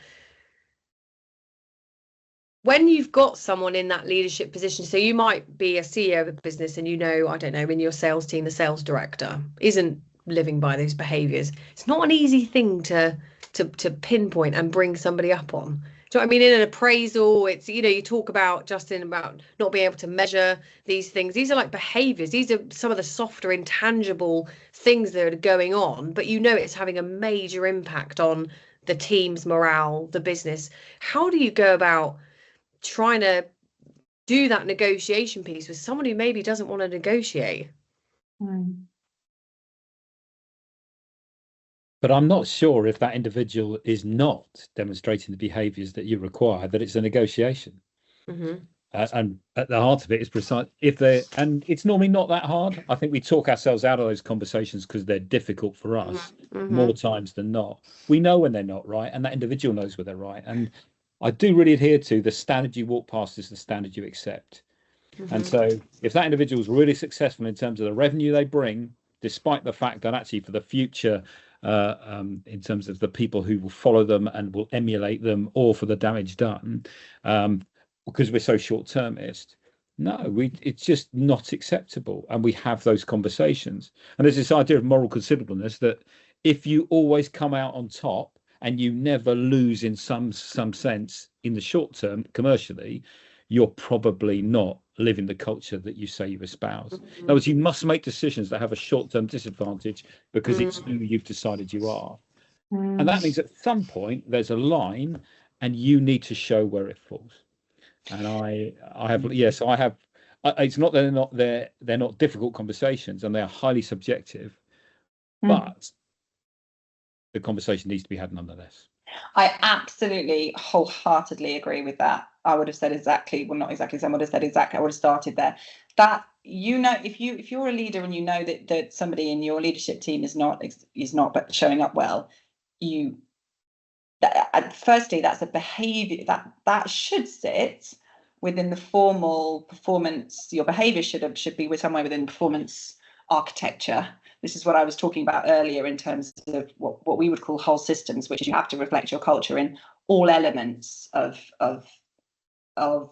when you've got someone in that leadership position, so you might be a CEO of a business and I don't know, in your sales team, the sales director isn't living by those behaviours. It's not an easy thing to pinpoint and bring somebody up on. Do you know what I mean? In an appraisal, it's, you talk about, Justin, about not being able to measure these things. These are like behaviours. These are some of the softer, intangible things that are going on, but it's having a major impact on the team's morale, the business. How do you go about trying to do that negotiation piece with someone who maybe doesn't want to negotiate? But I'm not sure if that individual is not demonstrating the behaviours that you require, that it's a negotiation. And at the heart of it is precise. And it's normally not that hard. I think we talk ourselves out of those conversations because they're difficult for us more times than not. We know when they're not right, and that individual knows when they're right. And I do really adhere to the standard you walk past is the standard you accept. And so if that individual is really successful in terms of the revenue they bring, despite the fact that actually for the future, in terms of the people who will follow them and will emulate them, or for the damage done, because we're so short-termist, No, it's just not acceptable. And we have those conversations. And there's this idea of moral considerableness that if you always come out on top and you never lose in some sense in the short term commercially, you're probably not living the culture that you say you espouse. In other words, you must make decisions that have a short-term disadvantage because it's who you've decided you are. And that means at some point there's a line and you need to show where it falls. And I have, yes, I have. It's not that they're not difficult conversations, and they are highly subjective, but the conversation needs to be had nonetheless. I absolutely wholeheartedly agree with that. I would have said exactly, well, not exactly the same. I would have said exactly. I would have started there. That, you know, if you're a leader and you know that somebody in your leadership team is not but showing up well, firstly, that's a behavior that should sit within the formal performance. Your behavior should be somewhere within performance architecture. This is what I was talking about earlier in terms of what we would call whole systems, which you have to reflect your culture in all elements of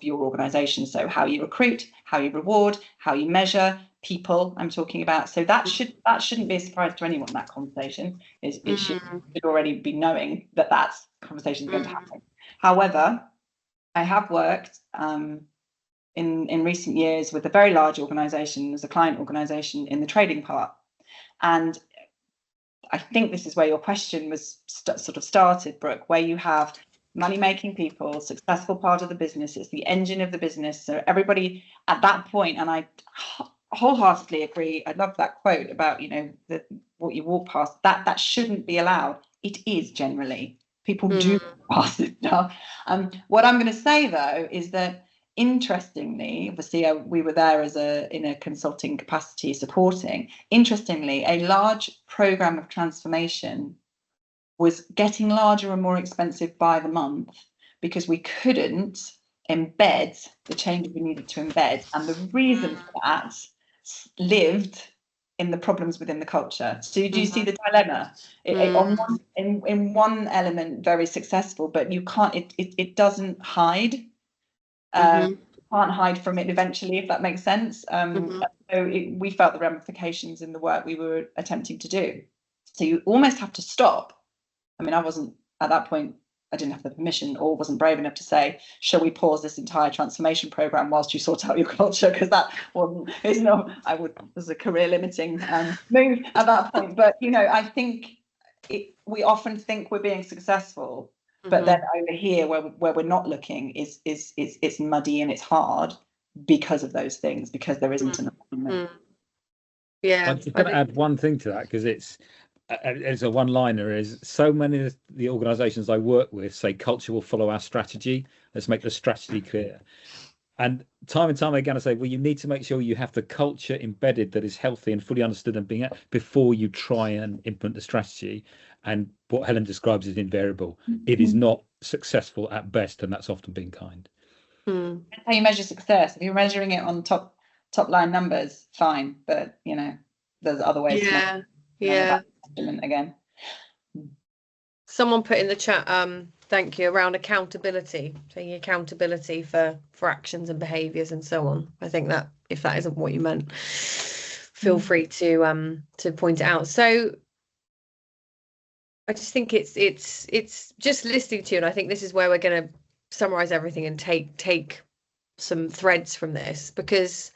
your organization. So how you recruit, how you reward, how you measure people, I'm talking about. So that shouldn't be a surprise to anyone. That conversation it should already be knowing that conversation is going to happen. However, I have worked in recent years with a very large organization as a client organization in the trading part. And I think this is where your question was sort of started, Brooke, where you have money-making people, successful part of the business, it's the engine of the business. So everybody at that point, and I wholeheartedly agree, I love that quote about, you know, what you walk past, that shouldn't be allowed. It is generally. People do pass it now. What I'm going to say, though, is that interestingly, obviously, we were there in a consulting capacity supporting. Interestingly, a large program of transformation was getting larger and more expensive by the month because we couldn't embed the change we needed to embed. And the reason for that lived in the problems within the culture. So do you see the dilemma? In one element, very successful, but you can't. It doesn't hide. Can't hide from it eventually, if that makes sense. So we felt the ramifications in the work we were attempting to do. So you almost have to stop. I mean, I wasn't at that point. I didn't have the permission or wasn't brave enough to say, shall we pause this entire transformation program whilst you sort out your culture? Because that wasn't, was a career limiting move at that point. But, you know, I think we often think we're being successful, but then over here where we're not looking is it's muddy and it's hard because of those things, because there isn't enough. Yeah. I'm just going to add one thing to that, because it's a one-liner, is so many of the organizations I work with say culture will follow our strategy. Let's make the strategy clear. And time again, I say, well, you need to make sure you have the culture embedded that is healthy and fully understood and being before you try and implement the strategy. And what Helen describes is invariable. It is not successful at best, and that's often being kind. That's how you measure success. If you're measuring it on top line numbers, fine. But, you know, there's other ways to measure. Yeah. Again, someone put in the chat, thank you, around accountability, taking accountability for actions and behaviors and so on. I think that if that isn't what you meant, feel free to point it out. So I just think it's just listening to you, and I think this is where we're going to summarize everything and take some threads from this, because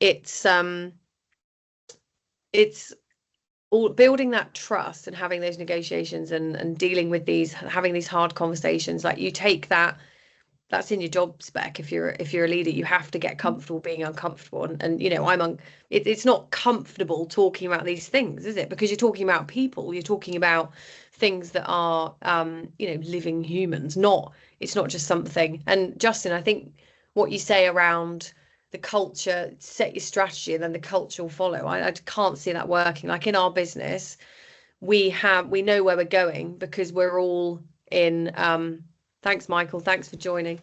it's all building that trust and having those negotiations and dealing with having these hard conversations. Like, you take that's in your job spec. If you're a leader, you have to get comfortable being uncomfortable. And you know, it's not comfortable talking about these things, is it? Because you're talking about people, you're talking about things that are, you know, living humans. It's not just something. And Justin, I think what you say around the culture, set your strategy and then the culture will follow. I can't see that working. Like in our business, we know where we're going because we're all in, thanks Michael, thanks for joining.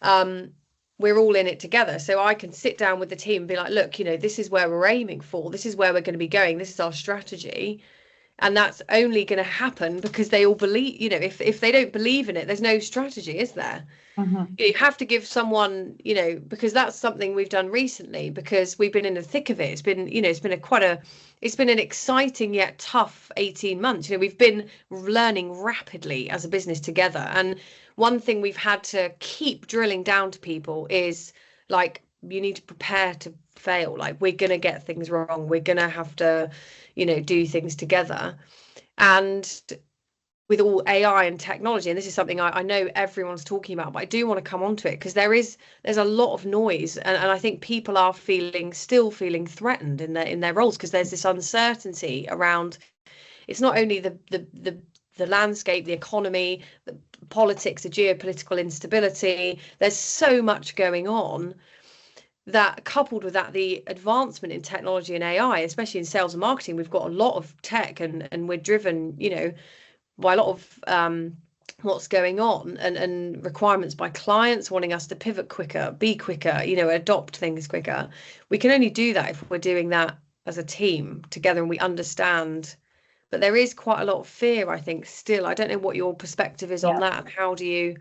We're all in it together. So I can sit down with the team and be like, look, you know, this is where we're aiming for. This is where we're going to be going. This is our strategy. And that's only going to happen because they all believe, if they don't believe in it, there's no strategy, is there? You have to give someone, because that's something we've done recently, because we've been in the thick of it. It's been, it's been an exciting yet tough 18 months. We've been learning rapidly as a business together. And one thing we've had to keep drilling down to people is like, you need to prepare to fail. Like, we're going to get things wrong. We're going to have to, do things together. And with all AI and technology, and this is something I know everyone's talking about, but I do want to come on to it because there's a lot of noise, and I think people are still feeling threatened in their roles, because there's this uncertainty around. It's not only the landscape, the economy, the politics, the geopolitical instability. There's so much going on that, coupled with that, the advancement in technology and AI, especially in sales and marketing, we've got a lot of tech, and we're driven, by a lot of what's going on, and requirements by clients wanting us to pivot quicker, be quicker, adopt things quicker. We can only do that if we're doing that as a team together and we understand. But there is quite a lot of fear, I think, still. I don't know what your perspective is on that, and how do you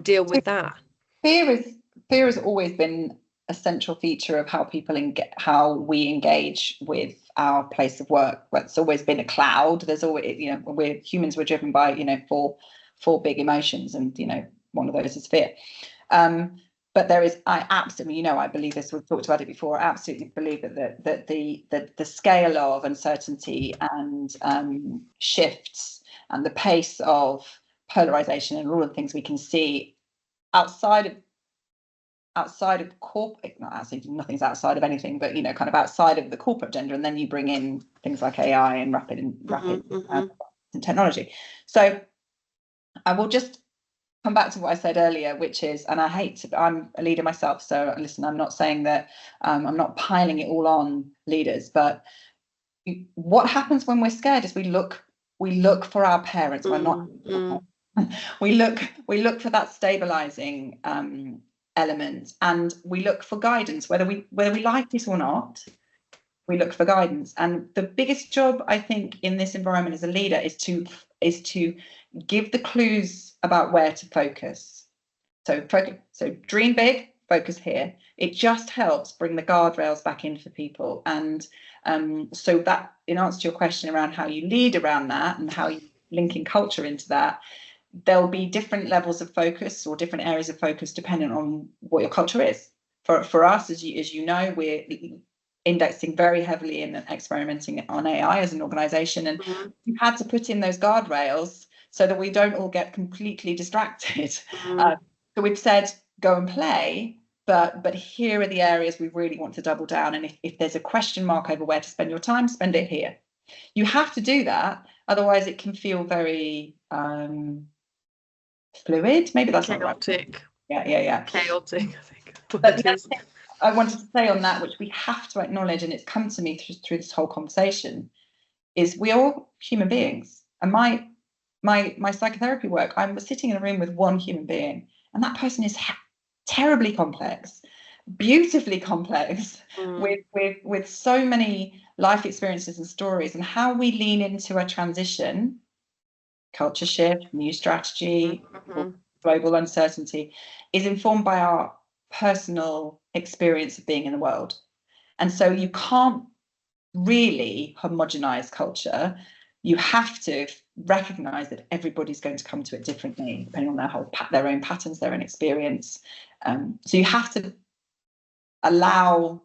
deal with that? Fear has always been a central feature of how we engage with our place of work. Well, it's always been a cloud. There's always, we're humans. We're driven by, four big emotions, and one of those is fear. But there is, I absolutely, I believe this. We've talked about it before. I absolutely believe that the scale of uncertainty and shifts, and the pace of polarization, and all of the things we can see outside of corporate, nothing's outside of anything, but kind of outside of the corporate agenda, and then you bring in things like AI and rapid technology. So I will just come back to what I said earlier, which is, and I'm a leader myself, so listen, I'm not saying that I'm not piling it all on leaders, but what happens when we're scared is we look for our parents. We're not. We look for that stabilizing element, and we look for guidance, whether we like it or not. We look for guidance, and the biggest job, I think, in this environment as a leader is to give the clues about where to focus. So dream big, focus here. It just helps bring the guardrails back in for people, and so that, in answer to your question around how you lead around that and how you linking culture into that, there'll be different levels of focus or different areas of focus depending on what your culture is. For us, as you know, we're indexing very heavily and experimenting on AI as an organization, and we've had to put in those guardrails so that we don't all get completely distracted. So we've said, go and play, but here are the areas we really want to double down, and if there's a question mark over where to spend your time, spend it here. You have to do that, otherwise it can feel very fluid. Maybe that's chaotic. Not right. Yeah. Chaotic, I think. But the other thing I wanted to say on that, which we have to acknowledge, and it's come to me through this whole conversation, is we are all human beings. And my psychotherapy work, I'm sitting in a room with one human being, and that person is terribly complex, beautifully complex, with so many life experiences and stories. And how we lean into a transition, culture shift, new strategy, global uncertainty, is informed by our personal experience of being in the world. And so you can't really homogenize culture. You have to recognize that everybody's going to come to it differently, depending on their own patterns, their own experience. So you have to allow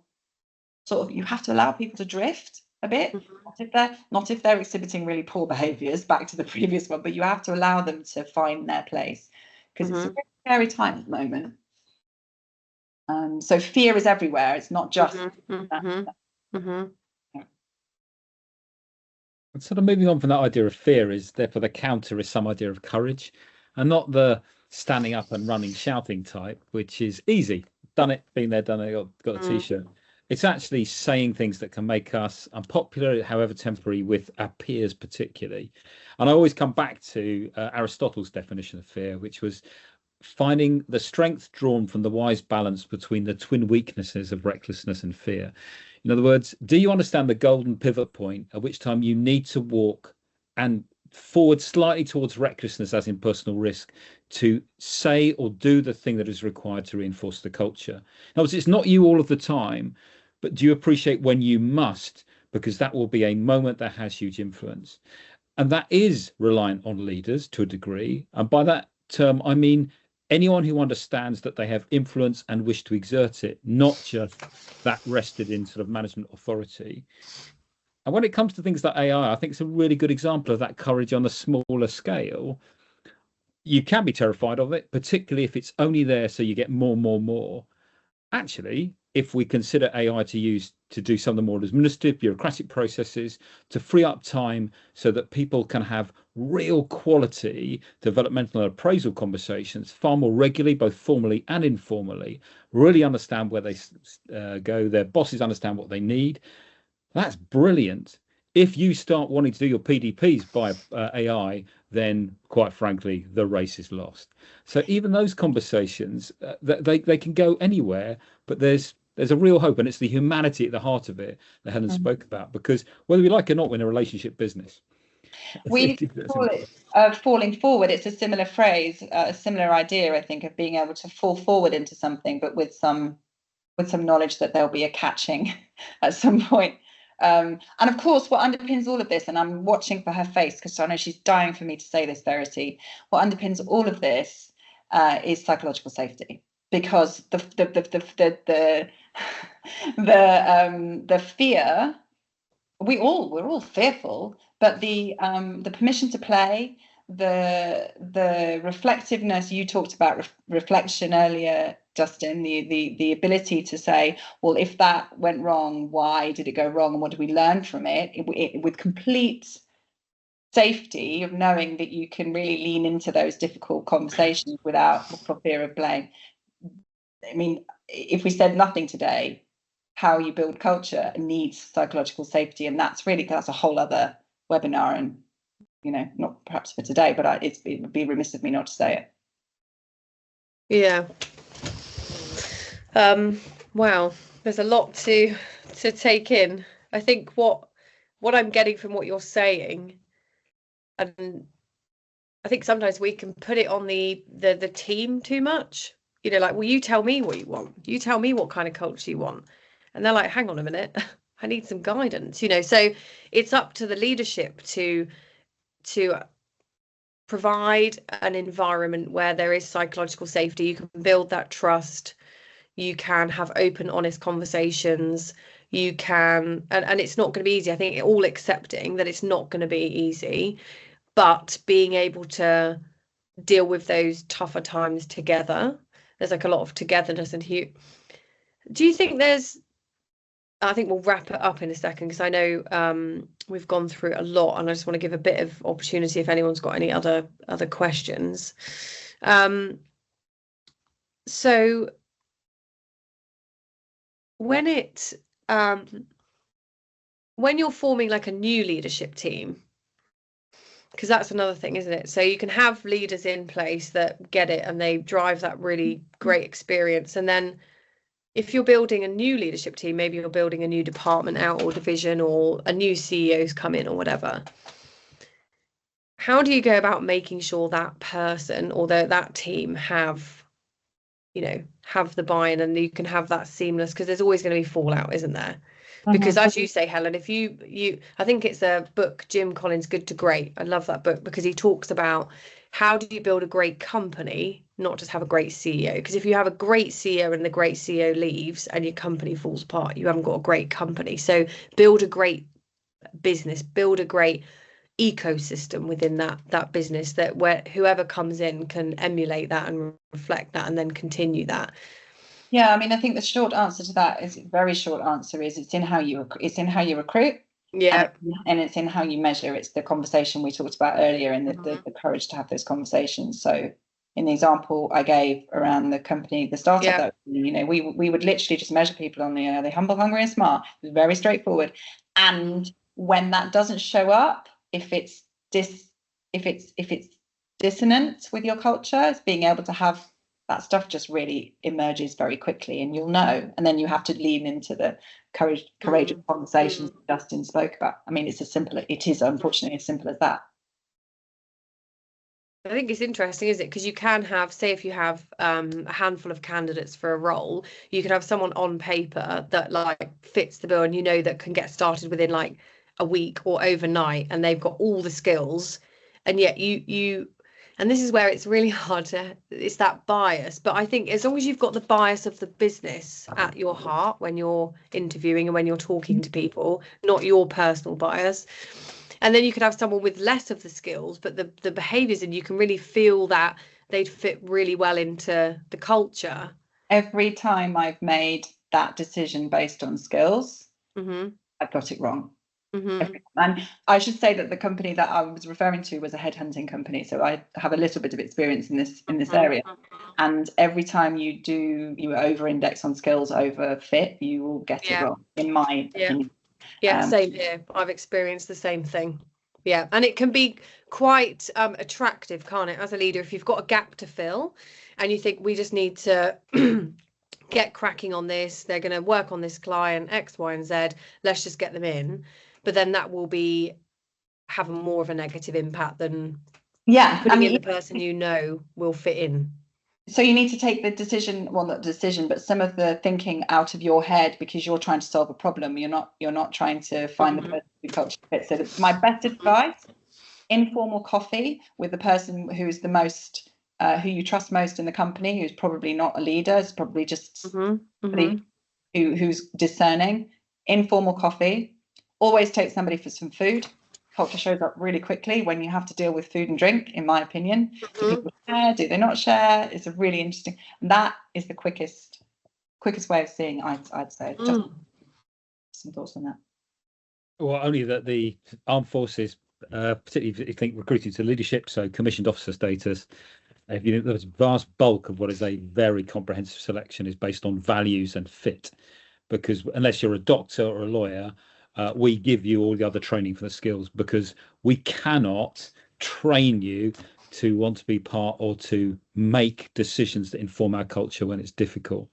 people to drift a bit, not if they're exhibiting really poor behaviors, back to the previous one, but you have to allow them to find their place, because it's a very scary time at the moment. So fear is everywhere. It's not just Sort of moving on from that idea of fear, is therefore the counter is some idea of courage, and not the standing up and running shouting type, which is easy, done it, been there, done it, got a t-shirt. It's actually saying things that can make us unpopular, however temporary, with our peers particularly. And I always come back to Aristotle's definition of fear, which was finding the strength drawn from the wise balance between the twin weaknesses of recklessness and fear. In other words, do you understand the golden pivot point at which time you need to walk and forward slightly towards recklessness, as in personal risk, to say or do the thing that is required to reinforce the culture. In other words, it's not you all of the time, but do you appreciate when you must, because that will be a moment that has huge influence. And that is reliant on leaders to a degree. And by that term, I mean anyone who understands that they have influence and wish to exert it, not just that rested in sort of management authority. And when it comes to things like AI, I think it's a really good example of that courage on a smaller scale. You can be terrified of it, particularly if it's only there so you get more. Actually, if we consider AI to use to do some of the more administrative, bureaucratic processes, to free up time so that people can have real quality developmental and appraisal conversations far more regularly, both formally and informally, really understand where they go, their bosses understand what they need. That's brilliant. If you start wanting to do your PDPs by AI, then quite frankly, the race is lost. So even those conversations, they can go anywhere, but there's a real hope, and it's the humanity at the heart of it that Helen spoke about, because whether we like it or not, we're in a relationship business. We call it falling forward. It's a similar phrase, a similar idea, I think, of being able to fall forward into something, but with some knowledge that there'll be a catching at some point. And of course, what underpins all of this, and I'm watching for her face because I know she's dying for me to say this, Verity, what underpins all of this is psychological safety, because the fear, we're all fearful, but the permission to play, the reflectiveness, you talked about reflection earlier, Justin, the ability to say, well, if that went wrong, why did it go wrong, and what did we learn from it, with complete safety of knowing that you can really lean into those difficult conversations without for fear of blame. I mean, if we said nothing today, how you build culture needs psychological safety, and that's a whole other webinar, and not perhaps for today, but it would be remiss of me not to say it. Yeah. Wow, there's a lot to take in. I think what I'm getting from what you're saying, and I think sometimes we can put it on the team too much. Like, well, you tell me what you want. You tell me what kind of culture you want. And they're like, hang on a minute, I need some guidance, So it's up to the leadership to provide an environment where there is psychological safety. You can build that trust. You can have open, honest conversations. You can, and it's not going to be easy. I think all accepting that it's not going to be easy, but being able to deal with those tougher times together. There's like a lot of togetherness. And do you think I think we'll wrap it up in a second, because I know we've gone through a lot, and I just want to give a bit of opportunity if anyone's got any other questions. So when you're forming like a new leadership team, because that's another thing, isn't it? So you can have leaders in place that get it and they drive that really great experience, and then if you're building a new leadership team, maybe you're building a new department out or division, or a new CEO's come in or whatever. How do you go about making sure that person or that team have the buy-in, and you can have that seamless, because there's always going to be fallout, isn't there? Because as you say, Helen, if you I think it's a book, Jim Collins, Good to Great. I love that book, because he talks about how do you build a great company, not just have a great CEO. Because if you have a great CEO and the great CEO leaves and your company falls apart, you haven't got a great company. So build a great business, build a great ecosystem within that business, that where whoever comes in can emulate that and reflect that and then continue that. Yeah, I mean, I think the short answer to that is it's in how you recruit. Yeah, and it's in how you measure. It's the conversation we talked about earlier, and the courage to have those conversations. So in the example I gave around the company, the startup, we would literally just measure people on the humble, hungry, and smart. It was very straightforward. And when that doesn't show up, if it's dissonant with your culture, it's being able to have that stuff just really emerges very quickly, and you'll know. And then you have to lean into the courageous conversations Justin spoke about. I mean, it is unfortunately as simple as that. I think it's interesting, isn't it? Because you can have, say, if you have a handful of candidates for a role, you can have someone on paper that like fits the bill and that can get started within like a week or overnight, and they've got all the skills, and yet and this is where it's really hard it's that bias. But I think as long as you've got the bias of the business at your heart when you're interviewing and when you're talking to people, not your personal bias. And then you could have someone with less of the skills, but the behaviours, and you can really feel that they'd fit really well into the culture. Every time I've made that decision based on skills, I've got it wrong. And I should say that the company that I was referring to was a headhunting company, so I have a little bit of experience in this area. And every time you over-index on skills over fit, you will get it wrong, in my opinion. Yeah, same here. I've experienced the same thing. Yeah, and it can be quite attractive, can't it, as a leader, if you've got a gap to fill and you think we just need to get cracking on this, they're going to work on this client X, Y, and Z, let's just get them in. But then that will be having more of a negative impact than putting in the person will fit in. So you need to take the decision, well, not decision, but some of the thinking out of your head, because you're trying to solve a problem. You're not trying to find the person who culture fits. So my best advice: informal coffee with the person who's the most, who you trust most in the company, who's probably not a leader, is probably just somebody who's discerning. Informal coffee. Always take somebody for some food. Culture shows up really quickly when you have to deal with food and drink, in my opinion. Do people share? Do they not share? It's a really interesting, and that is the quickest way of seeing, I'd say. Just some thoughts on that. Well, only that the armed forces, particularly if you think recruiting to leadership, so commissioned officer status, if you know, the vast bulk of what is a very comprehensive selection is based on values and fit, because unless you're a doctor or a lawyer, we give you all the other training for the skills, because we cannot train you to want to be part or to make decisions that inform our culture when it's difficult.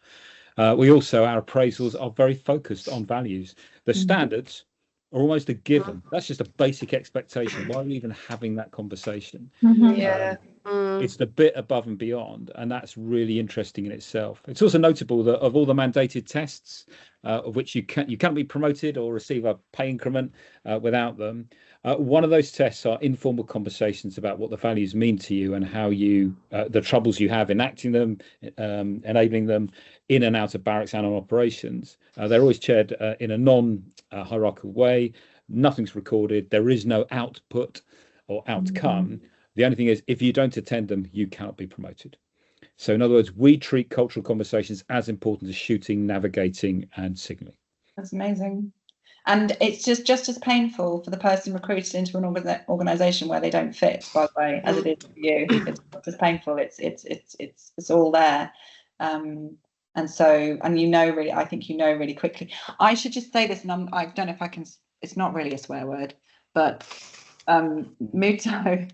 Our appraisals are very focused on values. The standards are almost a given. That's just a basic expectation. Why are we even having that conversation? It's the bit above and beyond, and that's really interesting in itself. It's also notable that of all the mandated tests, of which you can't be promoted or receive a pay increment without them, one of those tests are informal conversations about what the values mean to you and how you the troubles you have enacting them, enabling them in and out of barracks and on operations. They're always chaired in a non-hierarchical way. Nothing's recorded. There is no output or outcome. The only thing is, if you don't attend them, you cannot be promoted. So in other words, we treat cultural conversations as important as shooting, navigating, and signaling. That's amazing. And it's just as painful for the person recruited into an organisation where they don't fit, by the way, as it is for you. It's just as painful. It's all there. And really, I think really quickly. I should just say this, and I don't know if I can. It's not really a swear word, but Muto,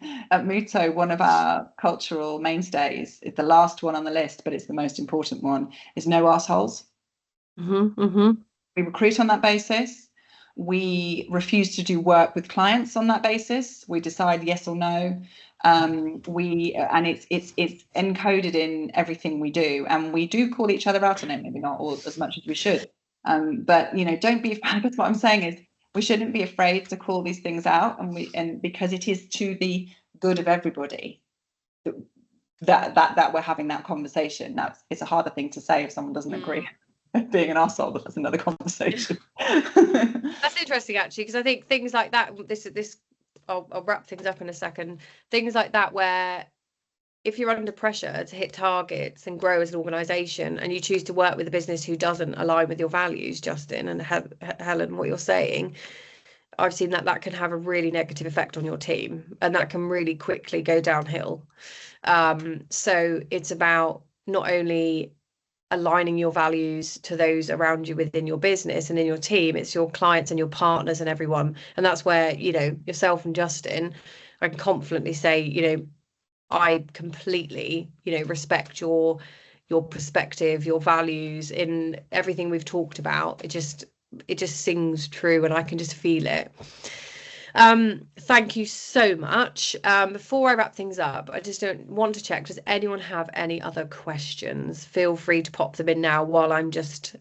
one of our cultural mainstays, it's the last one on the list, but it's the most important one, is no arseholes. We recruit on that basis. We refuse to do work with clients on that basis. We decide yes or no. And it's encoded in everything we do, and we do call each other out on it, maybe not all as much as we should. But don't be. That's what I'm saying is, we shouldn't be afraid to call these things out, and because it is to the good of everybody that we're having that conversation. Now, it's a harder thing to say if someone doesn't agree. Being an arsehole, but that's another conversation. That's interesting, actually, because I think things like that. I'll wrap things up in a second. Things like that, where if you're under pressure to hit targets and grow as an organisation, and you choose to work with a business who doesn't align with your values, Justin and Helen, what you're saying, I've seen that can have a really negative effect on your team, and that can really quickly go downhill. So it's about not only aligning your values to those around you within your business and in your team, it's your clients and your partners and everyone. And that's where, yourself and Justin, I can confidently say, I completely, respect your perspective, your values in everything we've talked about. It just sings true, and I can just feel it. Thank you so much. Before I wrap things up, I just don't want to check, does anyone have any other questions? Feel free to pop them in now while I'm just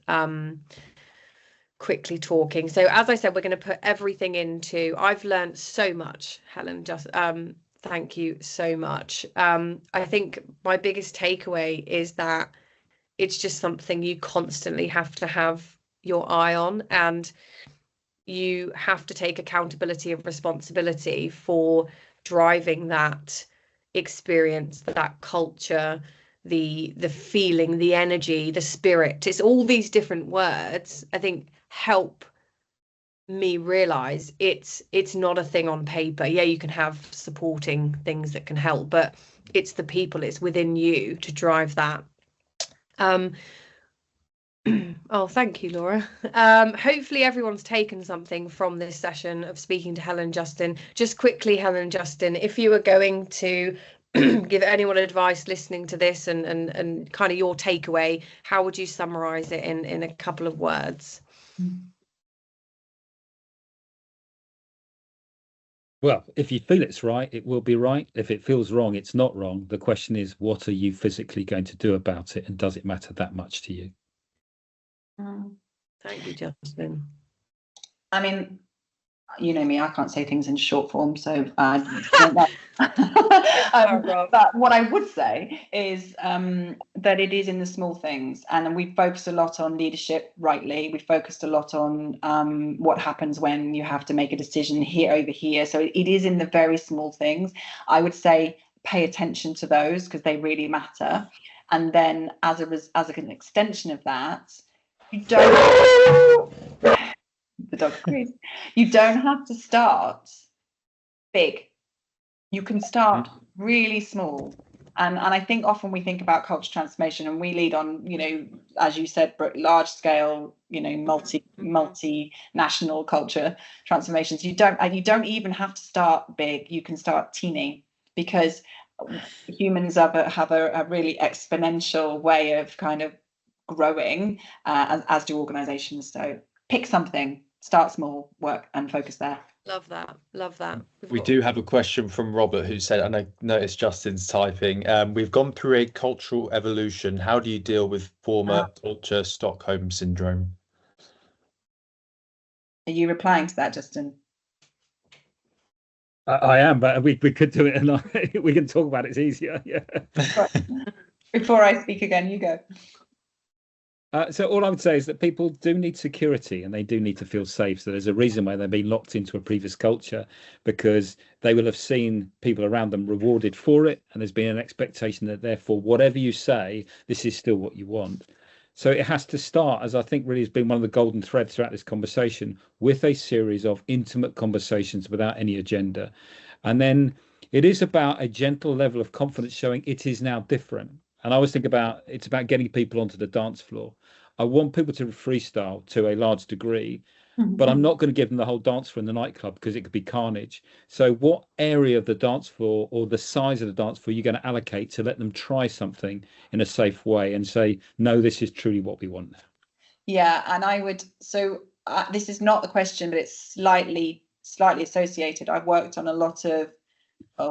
quickly talking. So as I said, we're going to put everything into, I've learned so much, Helen, just thank you so much. I think my biggest takeaway is that it's just something you constantly have to have your eye on, and you have to take accountability and responsibility for driving that experience, that culture, the feeling, the energy, the spirit. It's all these different words, I think, help me realize it's not a thing on paper. Yeah, you can have supporting things that can help, but it's the people, it's within you to drive that. Oh, thank you, Laura. Hopefully everyone's taken something from this session of speaking to Helen and Justin. Just quickly, Helen and Justin, if you were going to give anyone advice listening to this and kind of your takeaway, how would you summarize it in a couple of words? Well, if you feel it's right, it will be right. If it feels wrong, it's not wrong. The question is, what are you physically going to do about it? And does it matter that much to you? Thank you, Justin. I mean, you know me, I can't say things in short form, so but what I would say is that it is in the small things, and we focused a lot on leadership, rightly. We focused a lot on what happens when you have to make a decision here over here. So it is in the very small things. I would say pay attention to those because they really matter. And then as an extension of that, you don't the dog agrees. You don't have to start big. You can start really small. And I think often we think about culture transformation and we lead on, you know, as you said, Brooke, large scale, you know, multinational culture transformations. You don't even have to start big. You can start teeny, because humans have a really exponential way of kind of growing, as do organizations. So pick something, start small, work and focus there. Love that. Love that. We do have a question from Robert, who said, and I noticed Justin's typing, we've gone through a cultural evolution. How do you deal with former culture Stockholm syndrome? Are you replying to that, Justin? I am, but we could do it and we can talk about it. It's easier. Yeah. Before I speak again, you go. So all I would say is that people do need security and they do need to feel safe. So there's a reason why they've been locked into a previous culture, because they will have seen people around them rewarded for it. And there's been an expectation that therefore, whatever you say, this is still what you want. So it has to start, as I think really has been one of the golden threads throughout this conversation, with a series of intimate conversations without any agenda. And then it is about a gentle level of confidence showing it is now different. And I always think about it's about getting people onto the dance floor. I want people to freestyle to a large degree, but I'm not going to give them the whole dance floor in the nightclub because it could be carnage. So what area of the dance floor or the size of the dance floor are you going to allocate to let them try something in a safe way and say, no, this is truly what we want now? Yeah, and I would, so this is not the question, but it's slightly associated. I've worked on a lot of,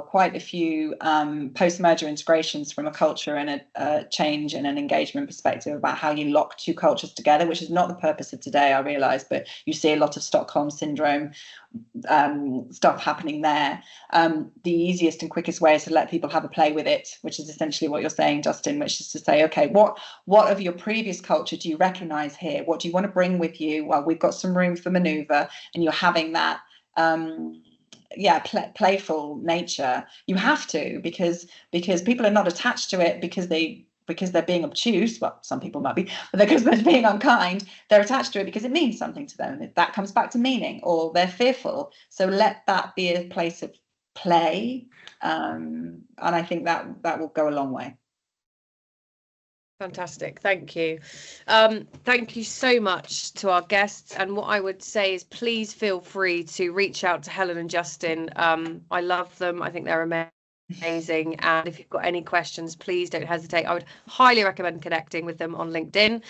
quite a few post-merger integrations from a culture and a change and an engagement perspective about how you lock two cultures together, which is not the purpose of today, I realise, but you see a lot of Stockholm syndrome stuff happening there. The easiest and quickest way is to let people have a play with it, which is essentially what you're saying, Justin, which is to say, okay, what of your previous culture do you recognise here? What do you want to bring with you? Well, we've got some room for manoeuvre, and you're having that playful nature. You have to, because people are not attached to it because they're being obtuse. Well, some people might be, but because they're being unkind, they're attached to it because it means something to them. That comes back to meaning, or they're fearful. So let that be a place of play, and I think that will go a long way. Fantastic. Thank you. Thank you so much to our guests. And what I would say is please feel free to reach out to Helen and Justin. I love them. I think they're amazing. amazing. And if you've got any questions, please don't hesitate. I would highly recommend connecting with them on LinkedIn.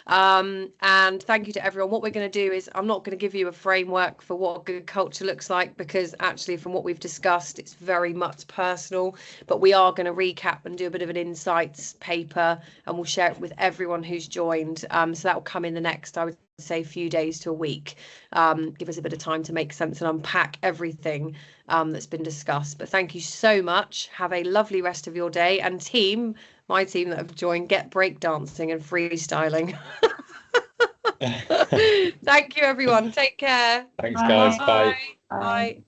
And thank you to everyone. What we're going to do is, I'm not going to give you a framework for what good culture looks like, because actually from what we've discussed, it's very much personal, but we are going to recap and do a bit of an insights paper, and we'll share it with everyone who's joined. So that will come in the next, I would say, few days to a week. Give us a bit of time to make sense and unpack everything that's been discussed. But thank you so much. Have a lovely rest of your day. And my team that have joined, get breakdancing and freestyling. Thank you, everyone. Take care. Thanks, guys. Bye. Bye.